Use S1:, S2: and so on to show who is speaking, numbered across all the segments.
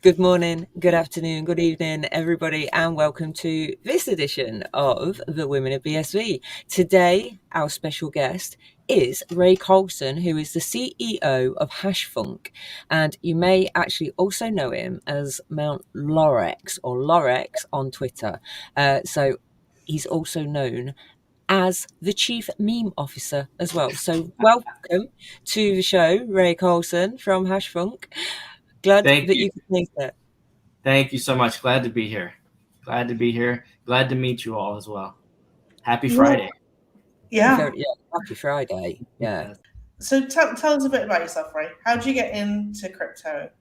S1: Good morning, good afternoon, good evening, everybody, and welcome to this edition of the Women of BSV. Today, our special guest is Rey Colson, who is the CEO of Hashfunc, and you may actually also know him as Mount Lorex or Lorex on Twitter. So he's also known as the Chief Meme Officer as well. So welcome to the show, Rey Colson from Hashfunc. Glad
S2: Thank
S1: that
S2: you.
S1: you could make it.
S2: Thank you so much. Glad to be here. Glad to be here. Glad to meet you all as well. Happy Friday.
S3: Yeah.
S1: Yeah, happy Friday. Yeah.
S2: Yes.
S3: So tell us a bit about yourself, Ray. How did you get into crypto?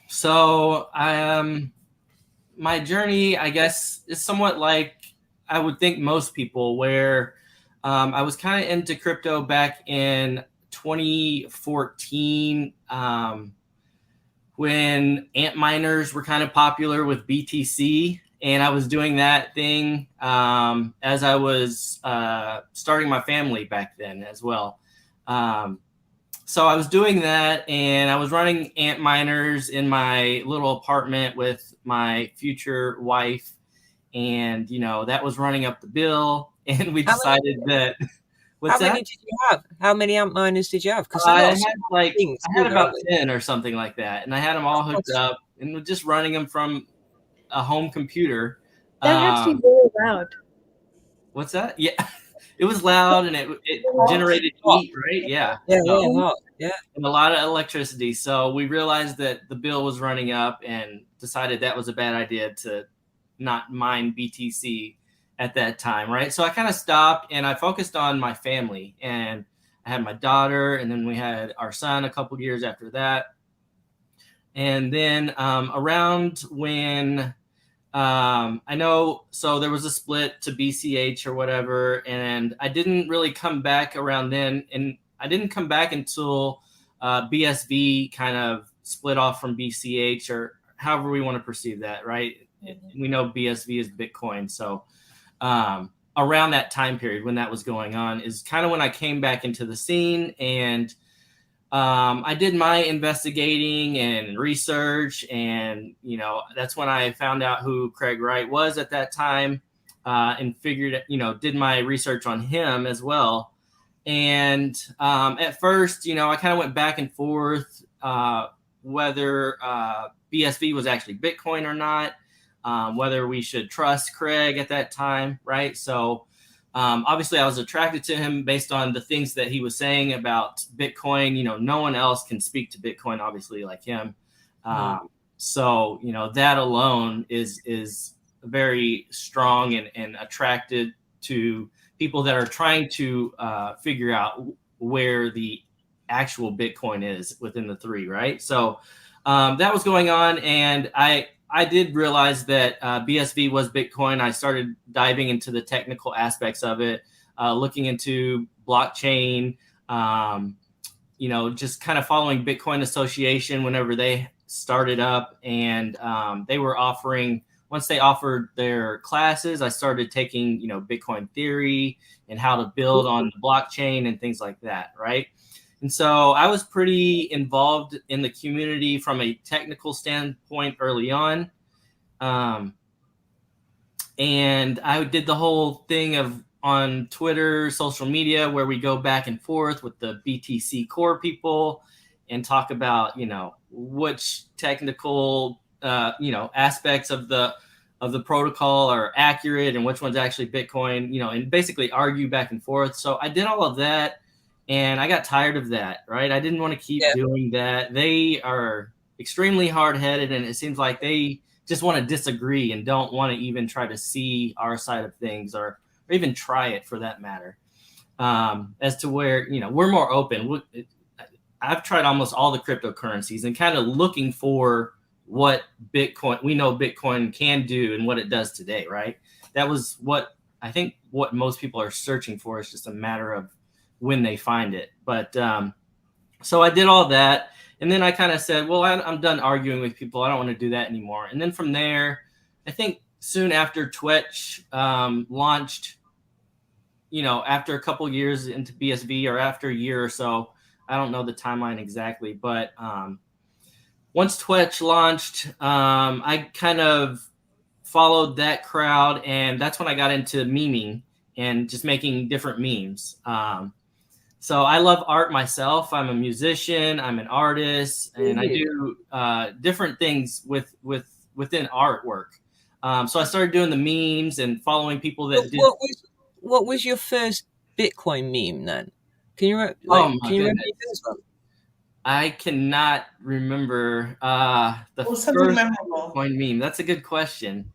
S2: So my journey, I guess, is somewhat like I would think most people, where I was kind of into crypto back in 2014 when ant miners were kind of popular with BTC. And I was doing that thing as I was starting my family back then as well. So I was doing that, and I was running ant miners in my little apartment with my future wife. And, that was running up the bill. And we decided that, what's
S1: How
S2: that?
S1: many did you have? How many amp miners did you have? Because a
S2: I
S1: lot
S2: had
S1: of things
S2: I had
S1: do,
S2: about
S1: don't
S2: 10 or something like that. And I had them all hooked up and was just running them from a home computer.
S4: That had to be very loud.
S2: What's that? Yeah, it was loud, and it generated heat, right? Yeah.
S1: Yeah,
S2: So,
S1: hot. Yeah.
S2: and a lot of electricity. So we realized that the bill was running up and decided that was a bad idea to not mine BTC at that time, right? So I kind of stopped and I focused on my family. And I had my daughter, and then we had our son a couple years after that. And then around when I know, so there was a split to BCH or whatever, and I didn't really come back around then. And I didn't come back until BSV kind of split off from BCH, or however we want to perceive that, right? We know BSV is Bitcoin. So around that time period when that was going on is kind of when I came back into the scene. And I did my investigating and research, and that's when I found out who Craig Wright was at that time, and figured, did my research on him as well. And at first, I kind of went back and forth whether BSV was actually Bitcoin or not, whether we should trust Craig at that time, right? So obviously, I was attracted to him based on the things that he was saying about Bitcoin. No one else can speak to Bitcoin, obviously, like him. So, that alone is very strong and attracted to people that are trying to figure out where the actual Bitcoin is within the three, right? So that was going on, and I did realize that BSV was Bitcoin. I started diving into the technical aspects of it, looking into blockchain, just kind of following Bitcoin Association whenever they started up. And they were once they offered their classes, I started taking, Bitcoin theory and how to build on the blockchain and things like that, right? And so I was pretty involved in the community from a technical standpoint early on. And I did the whole thing on Twitter, social media, where we go back and forth with the BTC core people and talk about, which technical, aspects of the protocol are accurate and which one's actually Bitcoin, and basically argue back and forth. So I did all of that. And I got tired of that, right? I didn't want to keep doing that. They are extremely hard-headed, and it seems like they just want to disagree and don't want to even try to see our side of things, or even try it for that matter. As to where, we're more open. I've tried almost all the cryptocurrencies and kind of looking for what we know Bitcoin can do and what it does today, right? That was what most people are searching for. It's just a matter of when they find it. But so I did all that, and then I kind of said, well, I'm done arguing with people. I don't want to do that anymore. And then from there, I think soon after Twitch launched, after a couple years into BSV, or after a year or so, I don't know the timeline exactly, but once Twitch launched, I kind of followed that crowd, and that's when I got into memeing and just making different memes. So I love art myself. I'm a musician. I'm an artist, and I do different things within artwork. So I started doing the memes and following people that did.
S1: What was your first Bitcoin meme then? Can you remember your first one?
S2: I cannot remember the first
S3: memorable
S2: Bitcoin meme. That's a good question.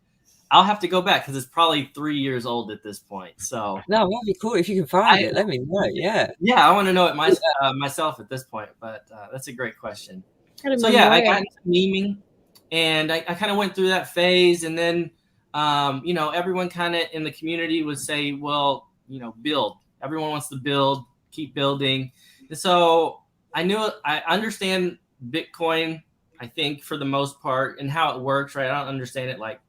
S2: I'll have to go back because it's probably 3 years old at this point. So
S1: no, that'd be cool if you can find it. Let me know. Yeah,
S2: I want to know it myself at this point. But that's a great question. So yeah, I got into memeing, and I kind of went through that phase, and then everyone kind of in the community would say, well, build. Everyone wants to build, keep building, and so I understand Bitcoin. I think for the most part and how it works, right? I don't understand it like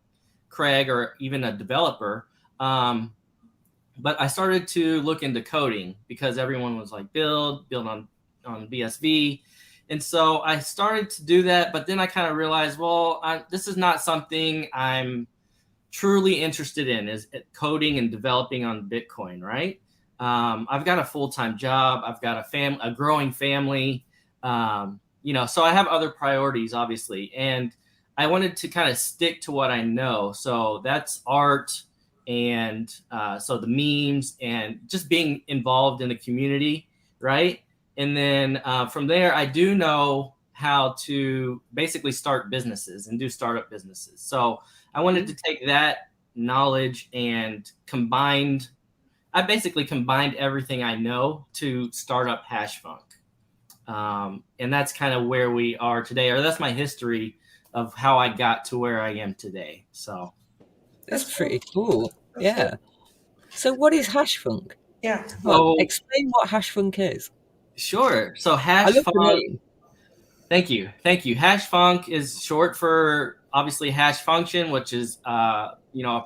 S2: Craig or even a developer. But I started to look into coding because everyone was like build on BSV. And so I started to do that, but then I kind of realized, well, this is not something I'm truly interested in, is coding and developing on Bitcoin, right? I've got a full-time job. I've got a growing family, so I have other priorities, obviously. And I wanted to kind of stick to what I know. So that's art and so the memes and just being involved in the community, right? And then from there, I do know how to basically start businesses and do startup businesses. So I wanted to take that knowledge and I basically combined everything I know to start up Hashfunc. And that's kind of where we are today, or that's my history of how I got to where I am today. So
S1: that's pretty cool. Yeah. So what is Hashfunc?
S3: Yeah.
S1: Well, explain what Hashfunc is.
S2: Sure. So Hashfunc. Thank you. Hashfunc is short for obviously hash function, which is a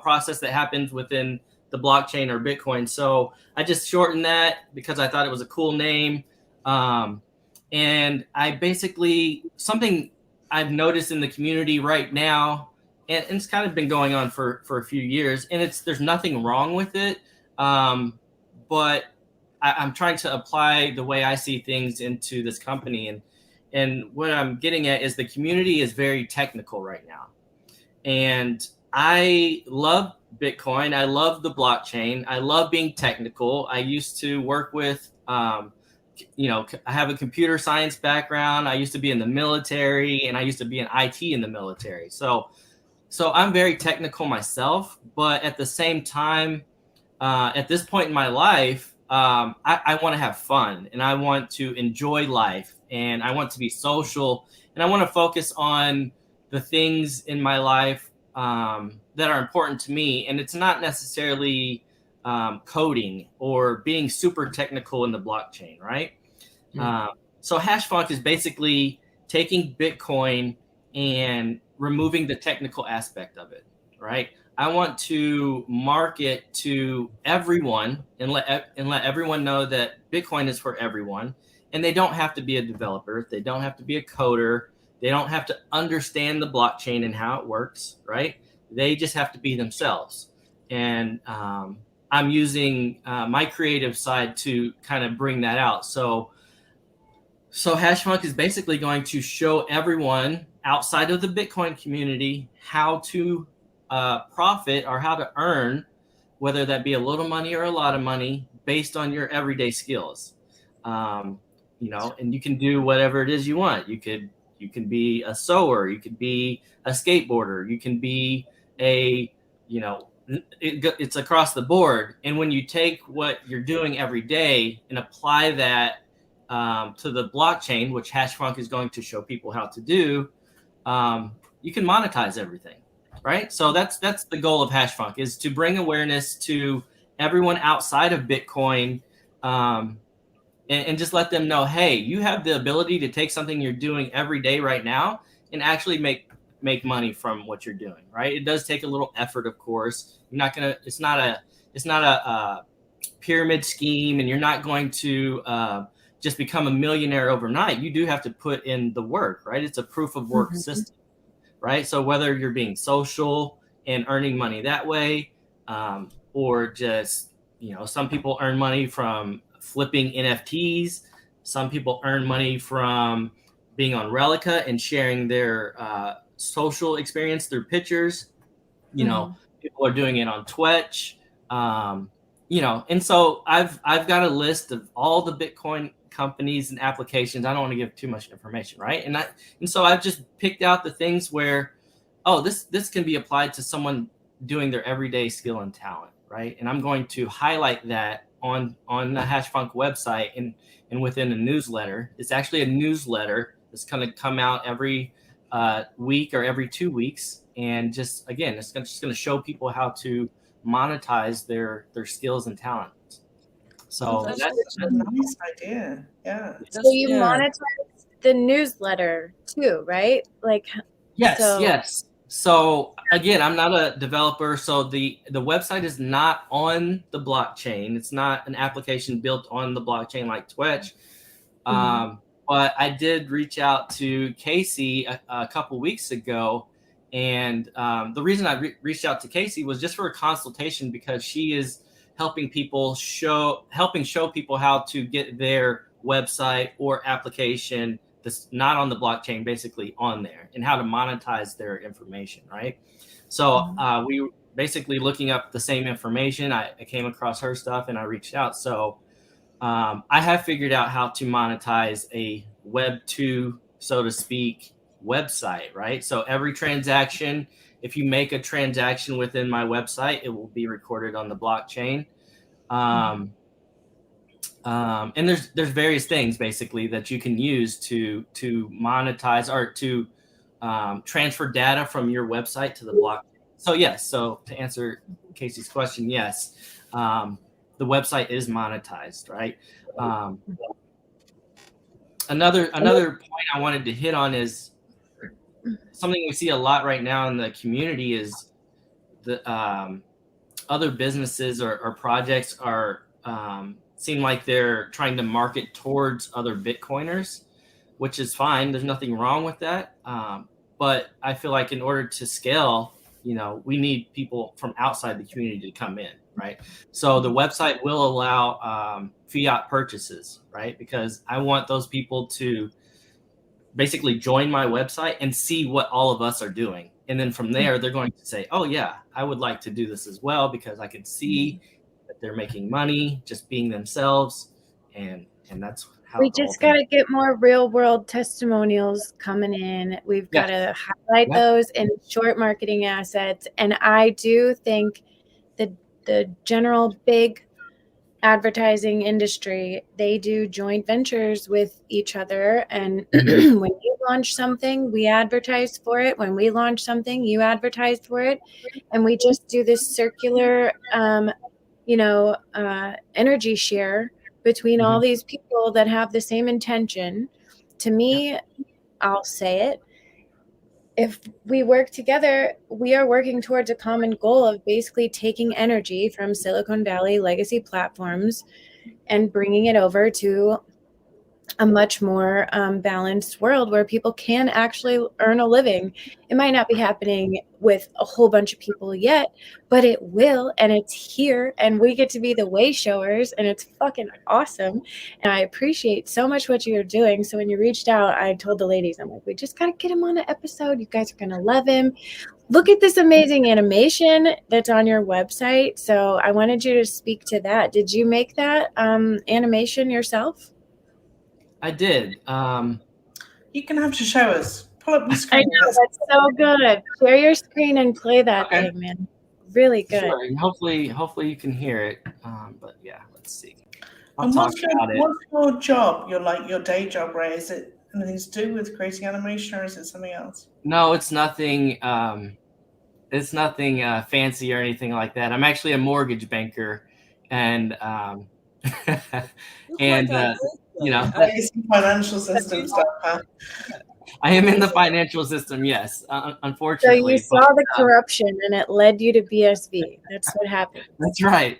S2: process that happens within the blockchain or Bitcoin. So I just shortened that because I thought it was a cool name. And I basically, something I've noticed in the community right now, and it's kind of been going on for a few years, and there's nothing wrong with it. But I'm trying to apply the way I see things into this company. And what I'm getting at is the community is very technical right now. And I love Bitcoin. I love the blockchain. I love being technical. I used to work with, I have a computer science background. I used to be in the military, and I used to be in IT in the military. So I'm very technical myself, but at the same time, at this point in my life, I want to have fun, and I want to enjoy life, and I want to be social, and I want to focus on the things in my life that are important to me. And it's not necessarily coding or being super technical in the blockchain, right? So Hashfunc is basically taking Bitcoin and removing the technical aspect of it, right? I want to market to everyone and let everyone know that Bitcoin is for everyone, and they don't have to be a developer. They don't have to be a coder. They don't have to understand the blockchain and how it works, right? They just have to be themselves. And I'm using my creative side to kind of bring that out. So Hashfunc is basically going to show everyone outside of the Bitcoin community how to profit or how to earn, whether that be a little money or a lot of money, based on your everyday skills. And you can do whatever it is you want. You can be a sewer, you could be a skateboarder, you can be it's across the board. And when you take what you're doing every day and apply that to the blockchain, which Hashfunc is going to show people how to do, you can monetize everything, right? So that's the goal of Hashfunc, is to bring awareness to everyone outside of Bitcoin, and just let them know, hey, you have the ability to take something you're doing every day right now and actually make money from what you're doing, right? It does take a little effort, of course. It's not a pyramid scheme, and you're not going to just become a millionaire overnight. You do have to put in the work, right? It's a proof of work system, right? So whether you're being social and earning money that way, or just, some people earn money from flipping NFTs. Some people earn money from being on Relica and sharing their social experience through pictures. People are doing it on Twitch. And so I've got a list of all the Bitcoin companies and applications. I don't want to give too much information, right? And so I've just picked out the things where, this can be applied to someone doing their everyday skill and talent, right? And I'm going to highlight that on the Hashfunc website and within a newsletter. It's actually a newsletter that's going to come out every week or every 2 weeks, and just again, it's just going to show people how to monetize their skills and talents. So
S3: that's a nice idea. Yeah.
S4: So you monetize the newsletter too, right? Like,
S2: yes. So again, I'm not a developer, so the website is not on the blockchain. It's not an application built on the blockchain like Twitch. But I did reach out to Casey a couple weeks ago, and the reason I reached out to Casey was just for a consultation, because she is helping show people how to get their website or application that's not on the blockchain basically on there, and how to monetize their information, right? So we were basically looking up the same information. I came across her stuff and I reached out. So I have figured out how to monetize a Web 2, so to speak, website, right? So every transaction, if you make a transaction within my website, it will be recorded on the blockchain. And there's various things basically that you can use to monetize or to transfer data from your website to the blockchain. So yes, so to answer Casey's question, yes, the website is monetized, right? Another point I wanted to hit on is something we see a lot right now in the community is the other businesses or projects are seem like they're trying to market towards other Bitcoiners, which is fine. There's nothing wrong with that. But I feel like in order to scale, we need people from outside the community to come in, right? So the website will allow fiat purchases, right? Because I want those people to basically join my website and see what all of us are doing. And then from there, they're going to say, oh yeah, I would like to do this as well, because I can see that they're making money just being themselves. And that's how
S4: we just got to get more real world testimonials coming in. We've got to highlight those in short marketing assets. And I do think that the general big advertising industry, they do joint ventures with each other. And when you launch something, we advertise for it. When we launch something, you advertise for it. And we just do this circular, energy share between all these people that have the same intention. To me, I'll say it, if we work together, we are working towards a common goal of basically taking energy from Silicon Valley legacy platforms and bringing it over to a much more balanced world where people can actually earn a living. It might not be happening with a whole bunch of people yet, but it will, and it's here, and we get to be the way showers, and it's fucking awesome. And I appreciate so much what you're doing. So when you reached out, I told the ladies, I'm like, we just got to get him on an episode. You guys are going to love him. Look at this amazing animation that's on your website. So I wanted you to speak to that. Did you make that animation yourself?
S2: I did.
S3: You can have to show us. Pull up your screen.
S4: I know, that's so good. Share your screen and play that thing, man. Really good.
S2: Sure. And hopefully you can hear it. But yeah, let's see.
S3: What's your job? Your day job, Ray? Is it anything to do with creating animation, or is it something else?
S2: No, it's nothing. It's nothing fancy or anything like that. I'm actually a mortgage banker, and
S3: financial system stuff. Huh?
S2: I am in the financial system, yes. Unfortunately.
S4: So you saw the corruption, and it led you to BSV. That's what happened.
S2: That's right.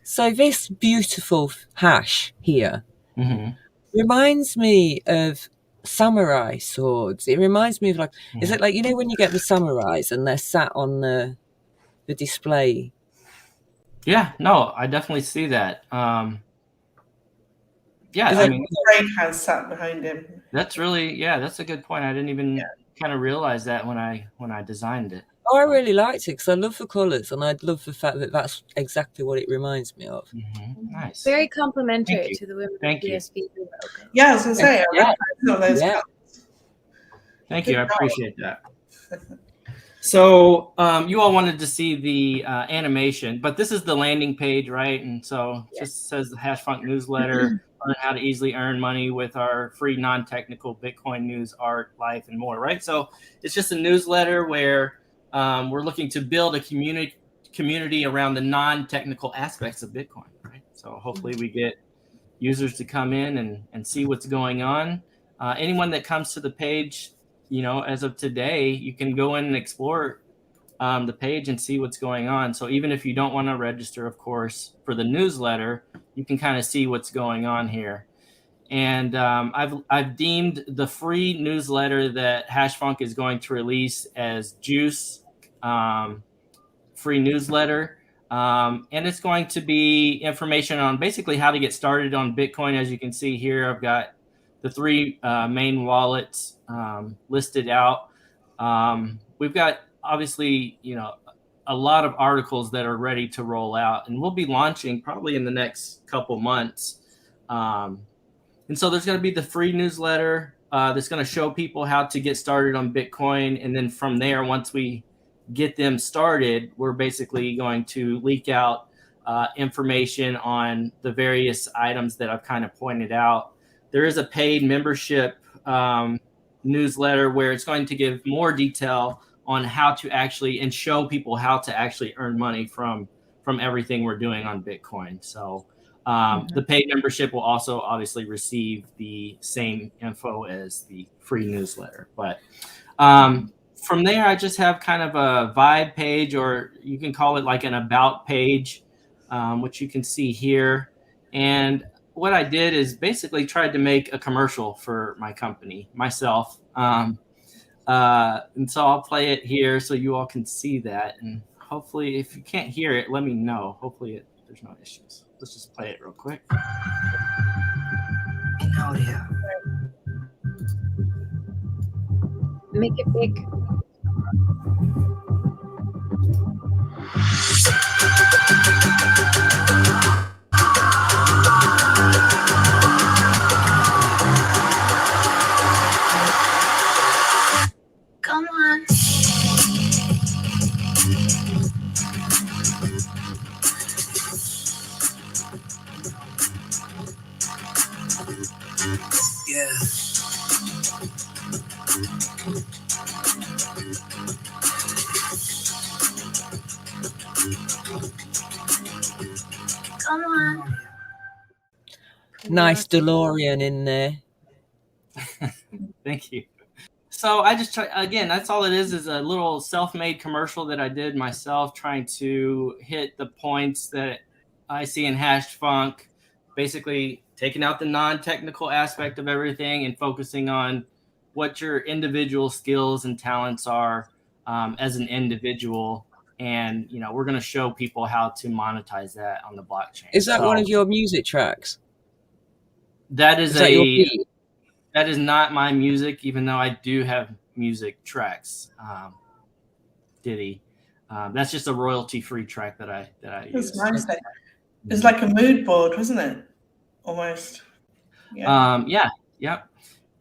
S1: So this beautiful hash here reminds me of samurai swords. It reminds me of like, is it like, you know, when you get the samurais and they're sat on the display?
S2: Yeah, no, I definitely see that. Yeah,
S1: Is
S2: I
S1: it-
S2: mean,
S3: Ray has sat behind him.
S2: that's really, yeah, that's a good point. I didn't even kind of realize that when I designed it.
S1: Oh, I really liked it because I love the colours and I love the fact that that's exactly what it reminds me of.
S2: Nice.
S4: Very complimentary to the Women of BSV logo.
S3: Yeah, I was going to say, I
S1: Yeah.
S3: recognize those
S1: Yeah.
S3: colours.
S2: Thank you. I appreciate that. So you all wanted to see the animation, but this is the landing page, right? And so it just says the Hashfunc newsletter, learn how to easily earn money with our free non-technical Bitcoin news, art, life, and more, right? So it's just a newsletter where we're looking to build a community around the non-technical aspects of Bitcoin, right? So hopefully we get users to come in and see what's going on. Anyone that comes to the page, you know, as of today, you can go in and explore the page and see what's going on. So even if you don't want to register, of course, for the newsletter, you can kind of see what's going on here. And I've deemed the free newsletter that Hashfunc is going to release as Juice free newsletter. And it's going to be information on basically how to get started on Bitcoin. As you can see here, I've got the three main wallets listed out. We've got obviously, you know, a lot of articles that are ready to roll out, and we'll be launching probably in the next couple months. And so there's going to be the free newsletter that's going to show people how to get started on Bitcoin. And then from there, once we get them started, we're basically going to leak out information on the various items that I've kind of pointed out. There is a paid membership newsletter where it's going to give more detail on how to actually and show people how to actually earn money from everything we're doing on Bitcoin. So the paid membership will also obviously receive the same info as the free newsletter. But from there, I just have kind of a vibe page, or you can call it like an about page, which you can see here. And what I did is basically tried to make a commercial for my company, myself. And so I'll play it here so you all can see that. And hopefully, if you can't hear it, let me know. Hopefully there's no issues. Let's just play it real quick.
S5: In audio.
S4: Make it big.
S5: Come on. Yeah. Come on.
S1: Nice DeLorean in there.
S2: Thank you. So I just try, again, that's all it is a little self-made commercial that I did myself, trying to hit the points that I see in Hashfunc, basically taking out the non-technical aspect of everything and focusing on what your individual skills and talents are as an individual. And, you know, we're going to show people how to monetize that on the blockchain.
S1: Is that one of your music tracks?
S2: That is
S1: that your beat?
S2: That is not my music, even though I do have music tracks. Diddy. That's just a royalty-free track that I use.
S3: It's nice. It's like a mood board, wasn't it? Almost.
S2: Yeah. Yep.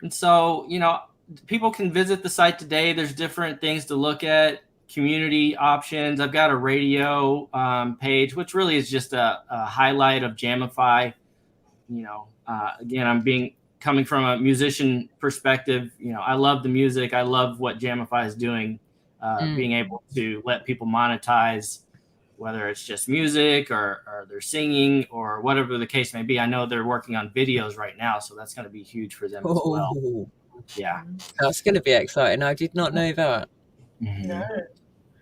S2: And so, you know, people can visit the site today. There's different things to look at, community options. I've got a radio page, which really is just a highlight of Jamify. You know, again, coming from a musician perspective, you know, I love the music. I love what Jamify is doing, being able to let people monetize, whether it's just music or they're singing or whatever the case may be. I know they're working on videos right now, so that's going to be huge for them as well. Yeah.
S1: That's going to be exciting. I did not know that.
S2: Mm-hmm.
S3: No.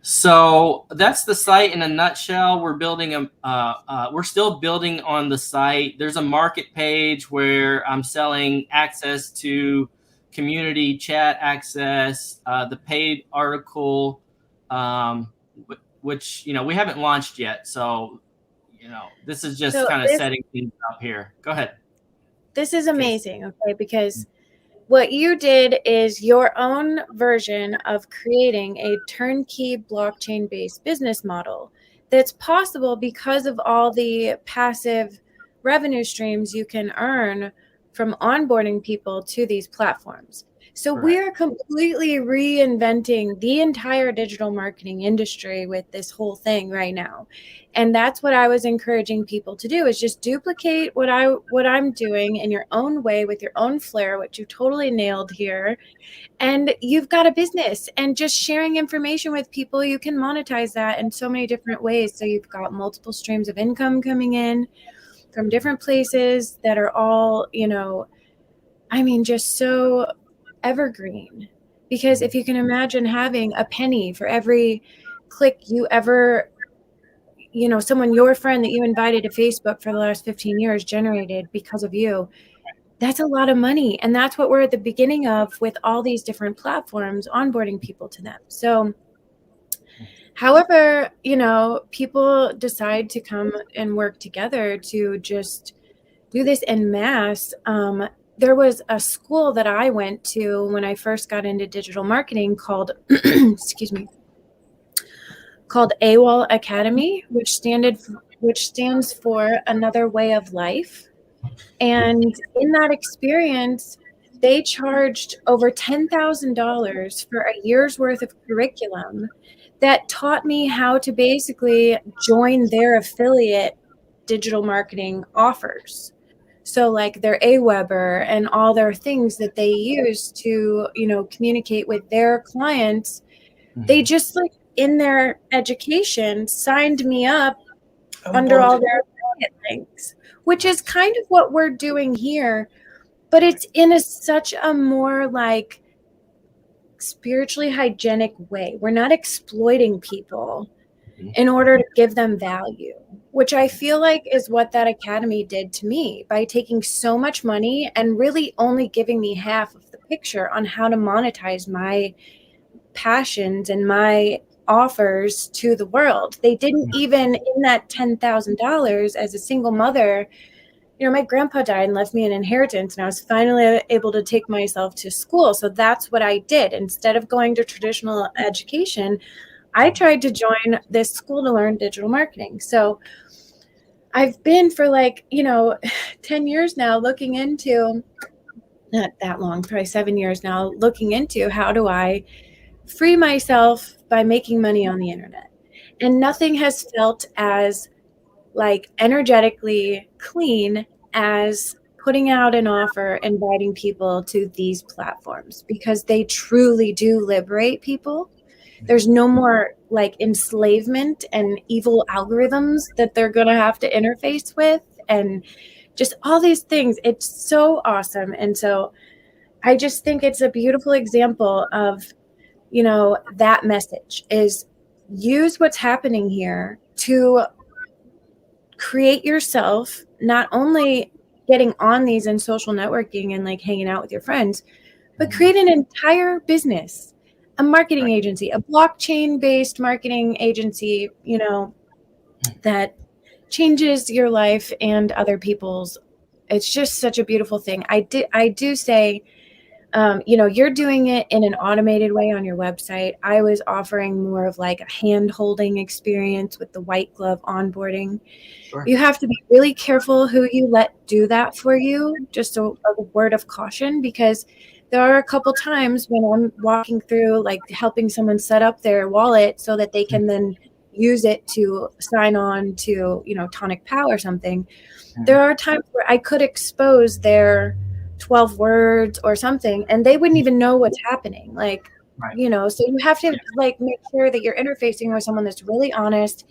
S2: So that's the site in a nutshell. We're building we're still building on the site. There's a market page where I'm selling access to community chat access, the paid article, which we haven't launched yet. So this is just kind of setting things up here. Go ahead.
S4: This is amazing, okay? Because what you did is your own version of creating a turnkey blockchain-based business model that's possible because of all the passive revenue streams you can earn from onboarding people to these platforms. So
S2: Correct.
S4: we are completely reinventing the entire digital marketing industry with this whole thing right now. And that's what I was encouraging people to do, is just duplicate what I'm doing in your own way with your own flair, which you totally nailed here. And you've got a business, and just sharing information with people, you can monetize that in so many different ways. So you've got multiple streams of income coming in from different places that are all, just so evergreen. Because if you can imagine having a penny for every click you ever, someone, your friend that you invited to Facebook for the last 15 years generated because of you, that's a lot of money. And that's what we're at the beginning of with all these different platforms, onboarding people to them. So however, people decide to come and work together to just do this en masse. There was a school that I went to when I first got into digital marketing called, called AWOL Academy, which stands for Another Way of Life. And in that experience, they charged over $10,000 for a year's worth of curriculum that taught me how to basically join their affiliate digital marketing offers. So like their Aweber and all their things that they use to, communicate with their clients, they just in their education signed me up under all their affiliate links, which is kind of what we're doing here, but it's in such a more spiritually hygienic way. We're not exploiting people in order to give them value, which I feel like is what that academy did to me by taking so much money and really only giving me half of the picture on how to monetize my passions and my offers to the world. They didn't even, in that $10,000 as a single mother, my grandpa died and left me an inheritance, and I was finally able to take myself to school. So that's what I did. Instead of going to traditional education, I tried to join this school to learn digital marketing. So I've been for 10 years now looking into, not that long, probably 7 years now, looking into how do I free myself by making money on the internet. And nothing has felt as energetically clean as putting out an offer, inviting people to these platforms, because they truly do liberate people. There's no more enslavement and evil algorithms that they're going to have to interface with, and just all these things. It's so awesome. And so I just think it's a beautiful example of, that message is use what's happening here to create yourself, not only getting on these and social networking and hanging out with your friends, but create an entire business, a marketing agency, a blockchain-based marketing agency, that changes your life and other people's. It's just such a beautiful thing. I do say, you're doing it in an automated way on your website. I was offering more of a hand-holding experience with the white glove onboarding. Sure. You have to be really careful who you let do that for you. Just a word of caution, because there are a couple times when I'm walking through, helping someone set up their wallet so that they can then use it to sign on to, Tonic Pow or something. There are times where I could expose their 12 words or something, and they wouldn't even know what's happening. So you have to make sure that you're interfacing with someone that's really honest.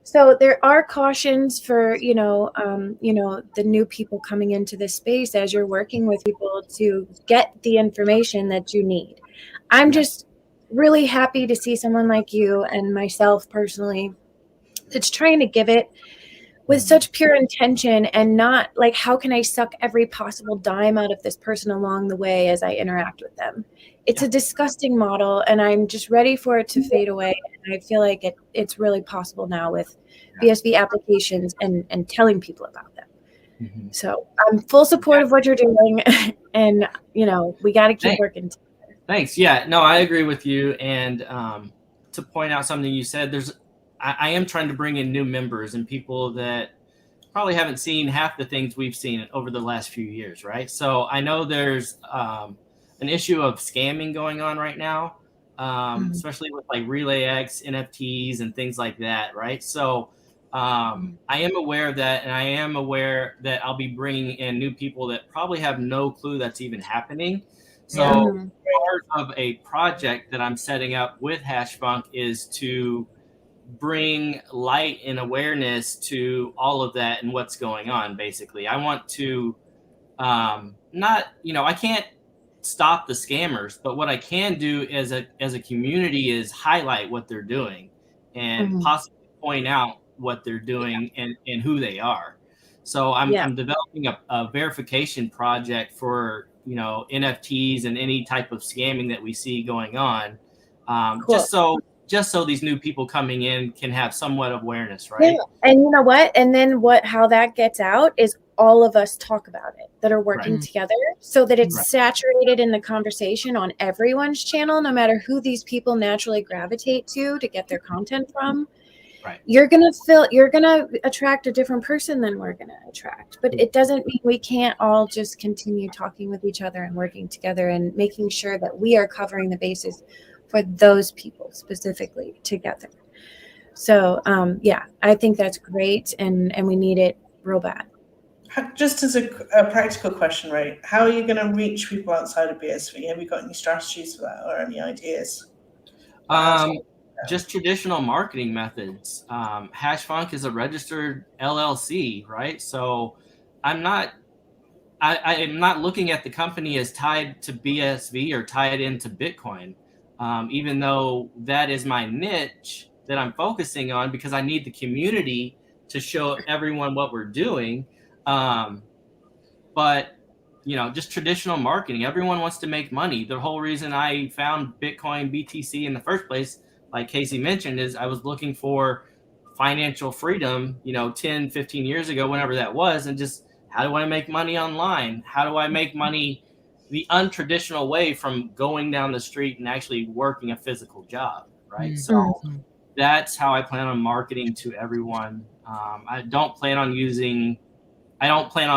S4: So there are cautions for, the new people coming into this space as you're working with people to get the information that you need. I'm just really happy to see someone like you and myself personally that's trying to give it with such pure intention and not like, how can I suck every possible dime out of this person along the way as I interact with them? It's a disgusting model, and I'm just ready for it to fade away. And I feel like it's really possible now with BSV applications and telling people about them.
S2: Mm-hmm.
S4: So I'm full support of what you're doing, and we got to keep working together.
S2: Thanks. Yeah, no, I agree with you. And to point out something you said, I am trying to bring in new members and people that probably haven't seen half the things we've seen over the last few years, right? So I know there's an issue of scamming going on right now, especially with like Relay X, NFTs, and things like that, right? So I am aware of that, and I am aware that I'll be bringing in new people that probably have no clue that's even happening. So part of a project that I'm setting up with Hashfunc is to bring light and awareness to all of that and what's going on. Basically, I want to I can't stop the scammers, but what I can do as a community is highlight what they're doing and possibly point out what they're doing and who they are. So I'm developing a verification project for NFTs and any type of scamming that we see going on, just so these new people coming in can have somewhat of awareness, right?
S4: Yeah. And you know what? And then how that gets out is all of us talk about it that are working together, so that it's saturated in the conversation on everyone's channel, no matter who these people naturally gravitate to get their content from.
S2: Right.
S4: You're gonna attract a different person than we're gonna attract. But it doesn't mean we can't all just continue talking with each other and working together and making sure that we are covering the bases for those people specifically together. So I think that's great, and we need it real bad.
S3: Just as a practical question, Ray, how are you going to reach people outside of BSV? Have you got any strategies for that or any ideas?
S2: Just traditional marketing methods. Hashfunc is a registered LLC, right? So I'm not looking at the company as tied to BSV or tied into Bitcoin, even though that is my niche that I'm focusing on, because I need the community to show everyone what we're doing. But just traditional marketing. Everyone wants to make money. The whole reason I found Bitcoin BTC in the first place, like Casey mentioned, is I was looking for financial freedom, 10, 15 years ago, whenever that was, and just, how do I make money online? How do I make money the untraditional way, from going down the street and actually working a physical job, right? So that's how I plan on marketing to everyone. I don't plan on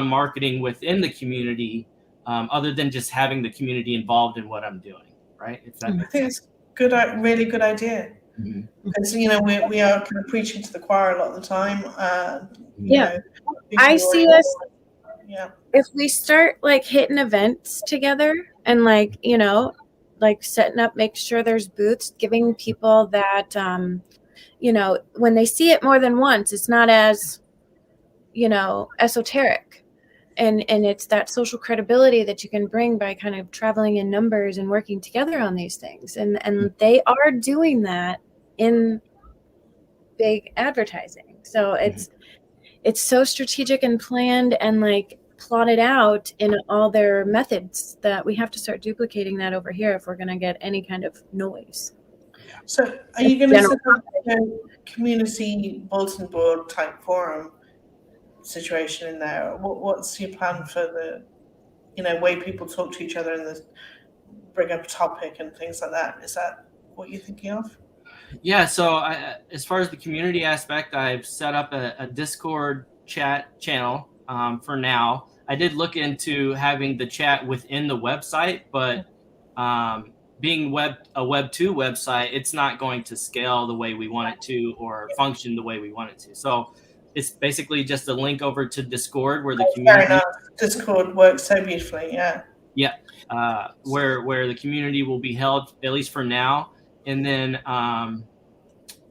S2: marketing within the community, other than just having the community involved in what I'm doing, right? If that makes sense.
S3: It's really good idea. Because we are kind of preaching to the choir a lot of the time.
S4: I see us. If we start like hitting events together and like setting up, make sure there's booths, giving people that when they see it more than once, it's not as esoteric, and it's that social credibility that you can bring by kind of traveling in numbers and working together on these things, and they are doing that in big advertising. So it's so strategic and planned and like plotted out in all their methods that we have to start duplicating that over here if we're going to get any kind of noise.
S3: So are you going to set up a community bulletin board type forum situation in there? What's your plan for the way people talk to each other and bring up a topic and things like that? Is that what you're thinking of?
S2: Yeah, so as far as the community aspect, I've set up a Discord chat channel for now. I did look into having the chat within the website, but being a Web 2 website, it's not going to scale the way we want it to or function the way we want it to. So it's basically just a link over to Discord where the community.
S3: Fair enough. Discord works so beautifully, yeah.
S2: Yeah, where the community will be held, at least for now. And then,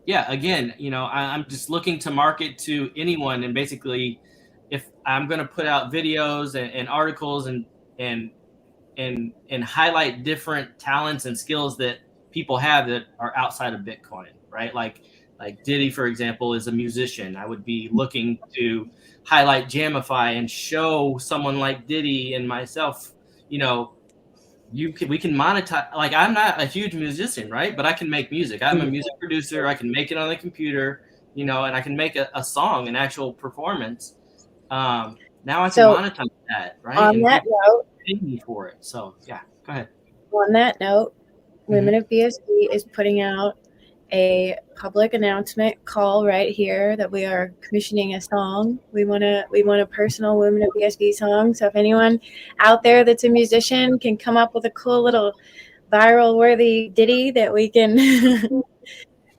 S2: again, I'm just looking to market to anyone. And basically, if I'm going to put out videos and articles and highlight different talents and skills that people have that are outside of Bitcoin, right? Like Diddy, for example, is a musician. I would be looking to highlight Jamify and show someone like Diddy and myself, we can monetize. Like, I'm not a huge musician, right? But I can make music. I'm a music producer. I can make it on the computer, and I can make a song, an actual performance. Now I can monetize that, right?
S4: On that note,
S2: pay me for it. So yeah, go ahead.
S4: On that note, Women of BSV is putting out a public announcement call right here that we are commissioning a song. We want a personal Women of BSV song. So if anyone out there that's a musician can come up with a cool little viral worthy ditty that we can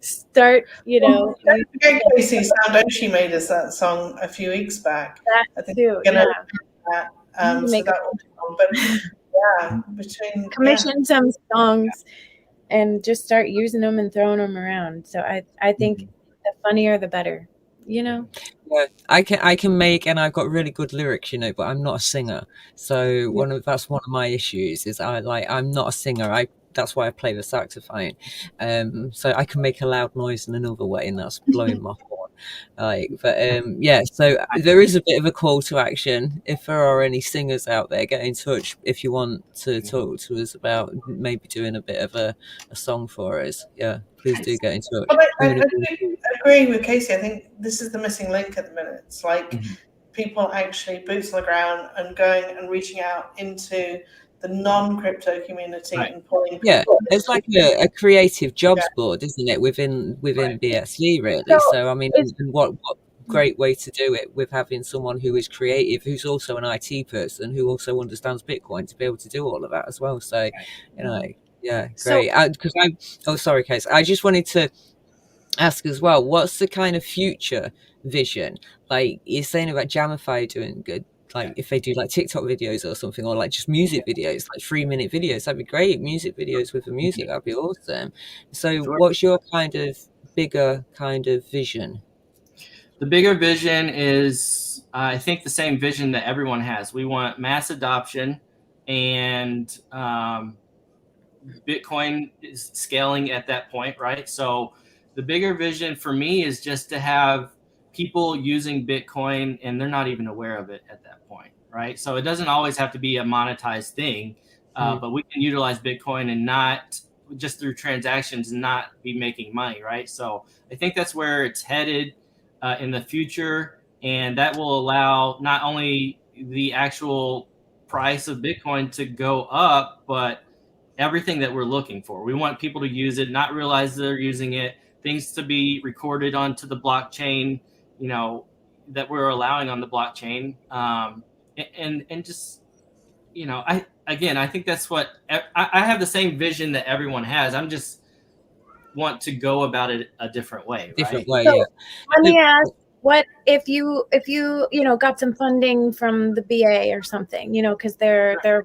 S4: start,
S3: Don't forget Casey Sandoshi made us that song a few weeks back. I think
S4: too,
S3: we're gonna do that. So that will be fun. But
S4: commission some songs and just start using them and throwing them around. So I think the funnier the better, Yeah,
S1: I can make, and I've got really good lyrics, but I'm not a singer. So that's one of my issues is I'm not a singer. That's why I play the saxophone. So I can make a loud noise in another way, and that's blowing my horn. So there is a bit of a call to action. If there are any singers out there, get in touch if you want to talk to us about maybe doing a bit of a song for us. Yeah, please do get in touch.
S3: I agree with Casey. I think this is the missing link at the minute. It's like people actually boots on the ground and going and reaching out into the non-crypto community and pulling people.
S1: It's like a creative jobs board, isn't it, within BSV, really? So I mean, and what great way to do it with having someone who is creative, who's also an IT person, who also understands Bitcoin, to be able to do all of that as well. So great. Because sorry, Case, I just wanted to ask as well, what's the kind of future vision? Like you're saying about Jamify doing good, like if they do like TikTok videos or something, or like just music videos, like 3-minute videos, that'd be great. Music videos with the music, that'd be awesome. So what's your kind of bigger kind of vision?
S2: The bigger vision is, I think, the same vision that everyone has. We want mass adoption, and Bitcoin is scaling at that point, right? So the bigger vision for me is just to have people using Bitcoin and they're not even aware of it at that point, right? So it doesn't always have to be a monetized thing, but we can utilize Bitcoin and not just through transactions and not be making money, right? So I think that's where it's headed in the future, and that will allow not only the actual price of Bitcoin to go up, but everything that we're looking for. We want people to use it, not realize they're using it, things to be recorded onto the blockchain, that we're allowing on the blockchain. And just, I think that's what I have, the same vision that everyone has. I'm just want to go about it a different way.
S4: So, let me ask, what if you got some funding from the BA or something, because they're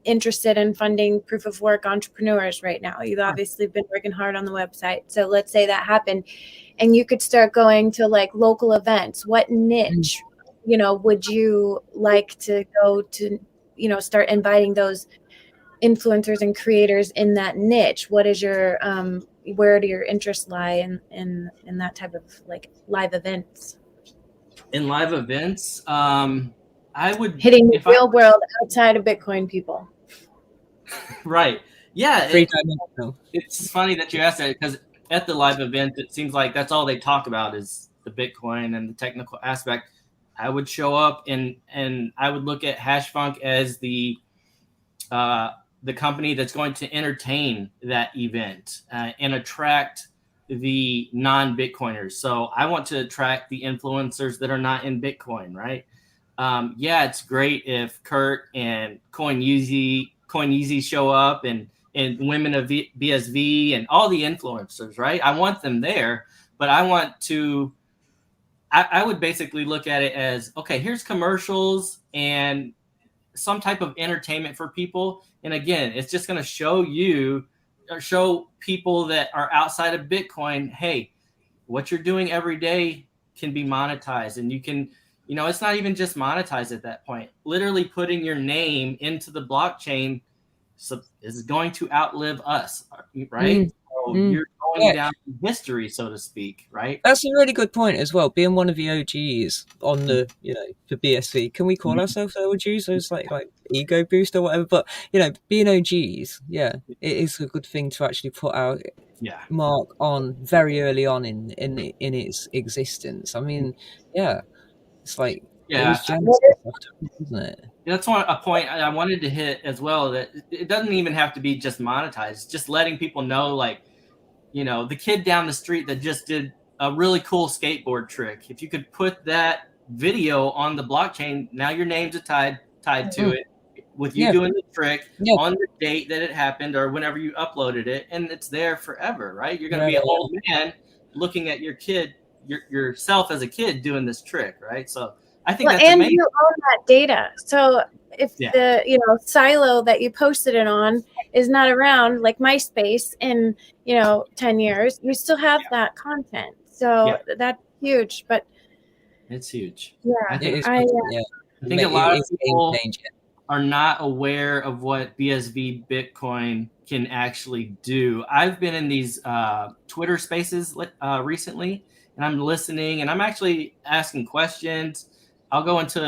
S4: interested in funding proof of work entrepreneurs right now. You've obviously been working hard on the website. So let's say that happened and you could start going to like local events. What niche, would you like to go to, start inviting those influencers and creators in that niche? What is your, where do your interests lie in that type of like live events?
S2: In live events, I would
S4: hitting the real world outside of Bitcoin people.
S2: Right. Yeah. It's funny that you asked that, because at the live event, it seems like that's all they talk about is the Bitcoin and the technical aspect. I would show up and I would look at Hashfunc as the company that's going to entertain that event and attract the non-Bitcoiners. So I want to attract the influencers that are not in Bitcoin, right? It's great if Kurt and Coin-Yeezy show up and Women of BSV and all the influencers, right? I want them there, but I would basically look at it as, okay, here's commercials and some type of entertainment for people. And again, it's just going to show people that are outside of Bitcoin, hey, what you're doing every day can be monetized, and you can, it's not even just monetized at that point. Literally putting your name into the blockchain is going to outlive us, right? So you're going down in history, so to speak, right?
S1: That's a really good point as well. Being one of the OGs on the, for BSV, can we call ourselves OGs? So it's like ego boost or whatever. But being OGs, it is a good thing to actually put our mark on very early on in its existence. I mean, it's like it was Genesis, isn't it?
S2: That's a point I wanted to hit as well, that it doesn't even have to be just monetized. Just letting people know, like, the kid down the street that just did a really cool skateboard trick. If you could put that video on the blockchain, now your names are tied to it, with you doing the trick on the date that it happened or whenever you uploaded it, and it's there forever, right? You're going to be an old man looking at your kid, yourself as a kid doing this trick, right? So I think that's amazing.
S4: You own that data. So if the silo that you posted it on is not around, like MySpace, in 10 years, you still have that content. So that's huge. But
S2: it's huge.
S4: Yeah,
S2: I think a lot of people are not aware of what BSV Bitcoin can actually do. I've been in these Twitter spaces recently, and I'm listening, and I'm actually asking questions. I'll go into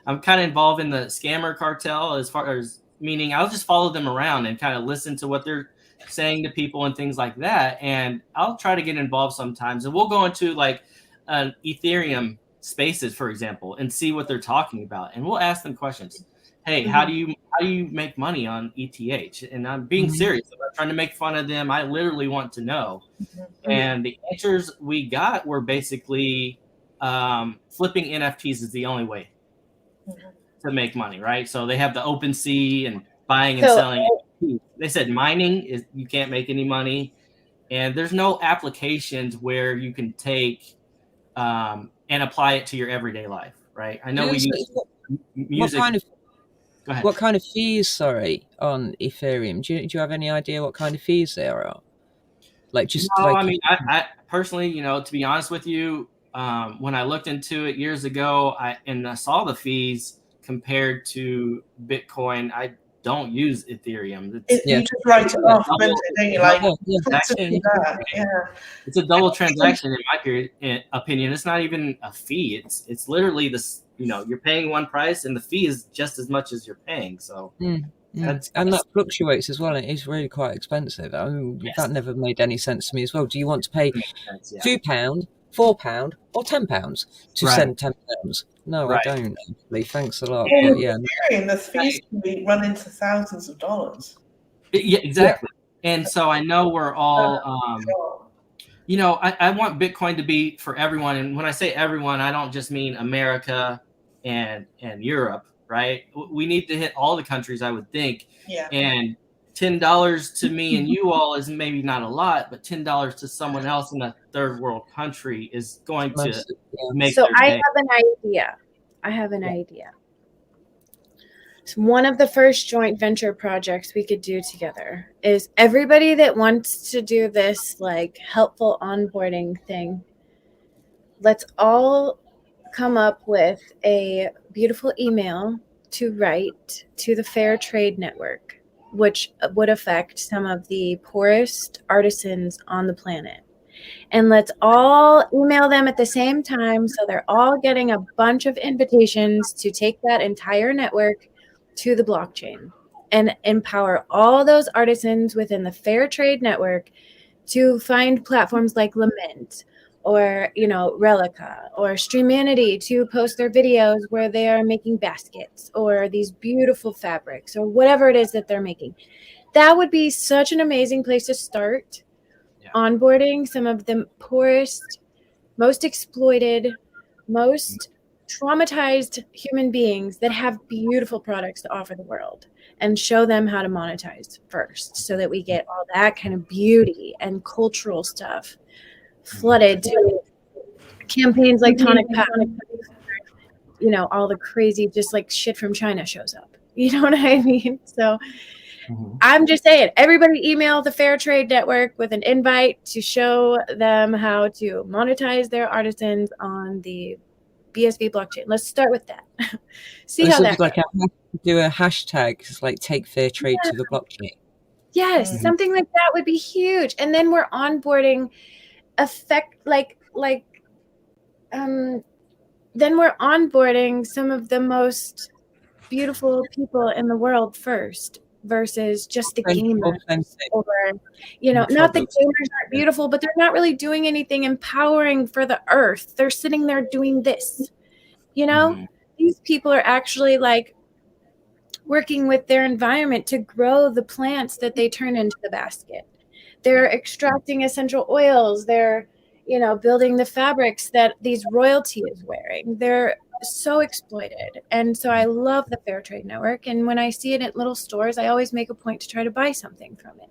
S2: I'm kind of involved in the scammer cartel, as far as meaning I'll just follow them around and kind of listen to what they're saying to people and things like that. And I'll try to get involved sometimes. And we'll go into like Ethereum spaces, for example, and see what they're talking about. And we'll ask them questions. Hey, how do you make money on ETH? And I'm being serious. I'm not trying to make fun of them. I literally want to know. And the answers we got were basically flipping NFTs is the only way to make money, right? So they have the OpenSea and buying and selling. They said mining is, you can't make any money, and there's no applications where you can take and apply it to your everyday life, right? I know we use music.
S1: What kind of fees, on Ethereum? Do you have any idea what kind of fees there are?
S2: I mean, I personally, to be honest with you, when I looked into it years ago, I saw the fees compared to Bitcoin. I don't use Ethereum.
S3: You just write it off,
S2: it's a double transaction in my opinion. It's not even a fee. It's literally this. You're paying one price, and the fee is just as much as you're paying. So. And
S1: that fluctuates as well. It is really quite expensive. I mean, that never made any sense to me as well. Do you want to pay £2, £4, or £10 to send £10? No, I don't. Actually. Thanks a lot. But
S3: the fees can be run into thousands of dollars.
S2: Yeah, exactly. And so I know we're all, I want Bitcoin to be for everyone. And when I say everyone, I don't just mean America and Europe, right? We need to hit all the countries, I would think.
S3: Yeah.
S2: And $10 to me and you all is maybe not a lot, but $10 to someone else in a third world country is going to make.
S4: So I have an idea. So one of the first joint venture projects we could do together is everybody that wants to do this like helpful onboarding thing. Let's all come up with a beautiful email to write to the Fair Trade Network, which would affect some of the poorest artisans on the planet. And let's all email them at the same time, so they're all getting a bunch of invitations to take that entire network to the blockchain and empower all those artisans within the Fair Trade Network to find platforms like Lament or, Relica or Streamanity to post their videos where they are making baskets or these beautiful fabrics or whatever it is that they're making. That would be such an amazing place to start onboarding some of the poorest, most exploited, most traumatized human beings that have beautiful products to offer the world, and show them how to monetize first, so that we get all that kind of beauty and cultural stuff flooded to campaigns like Tonic Pack, all the crazy, just like shit from China shows up. You know what I mean? So I'm just saying, everybody email the Fair Trade Network with an invite to show them how to monetize their artisans on the BSV blockchain. Let's start with that. See
S1: It's
S4: how that
S1: like
S4: goes.
S1: do a hashtag, it's like take fair trade to the blockchain.
S4: Yes, something like that would be huge. And then we're onboarding then we're onboarding some of the most beautiful people in the world first versus just the gamers. Or, not that gamers aren't beautiful, but they're not really doing anything empowering for the earth. They're sitting there doing this. These people are actually like working with their environment to grow the plants that they turn into the basket. They're extracting essential oils. They're, building the fabrics that these royalty is wearing. They're so exploited. And so I love the Fair Trade Network. And when I see it at little stores, I always make a point to try to buy something from it.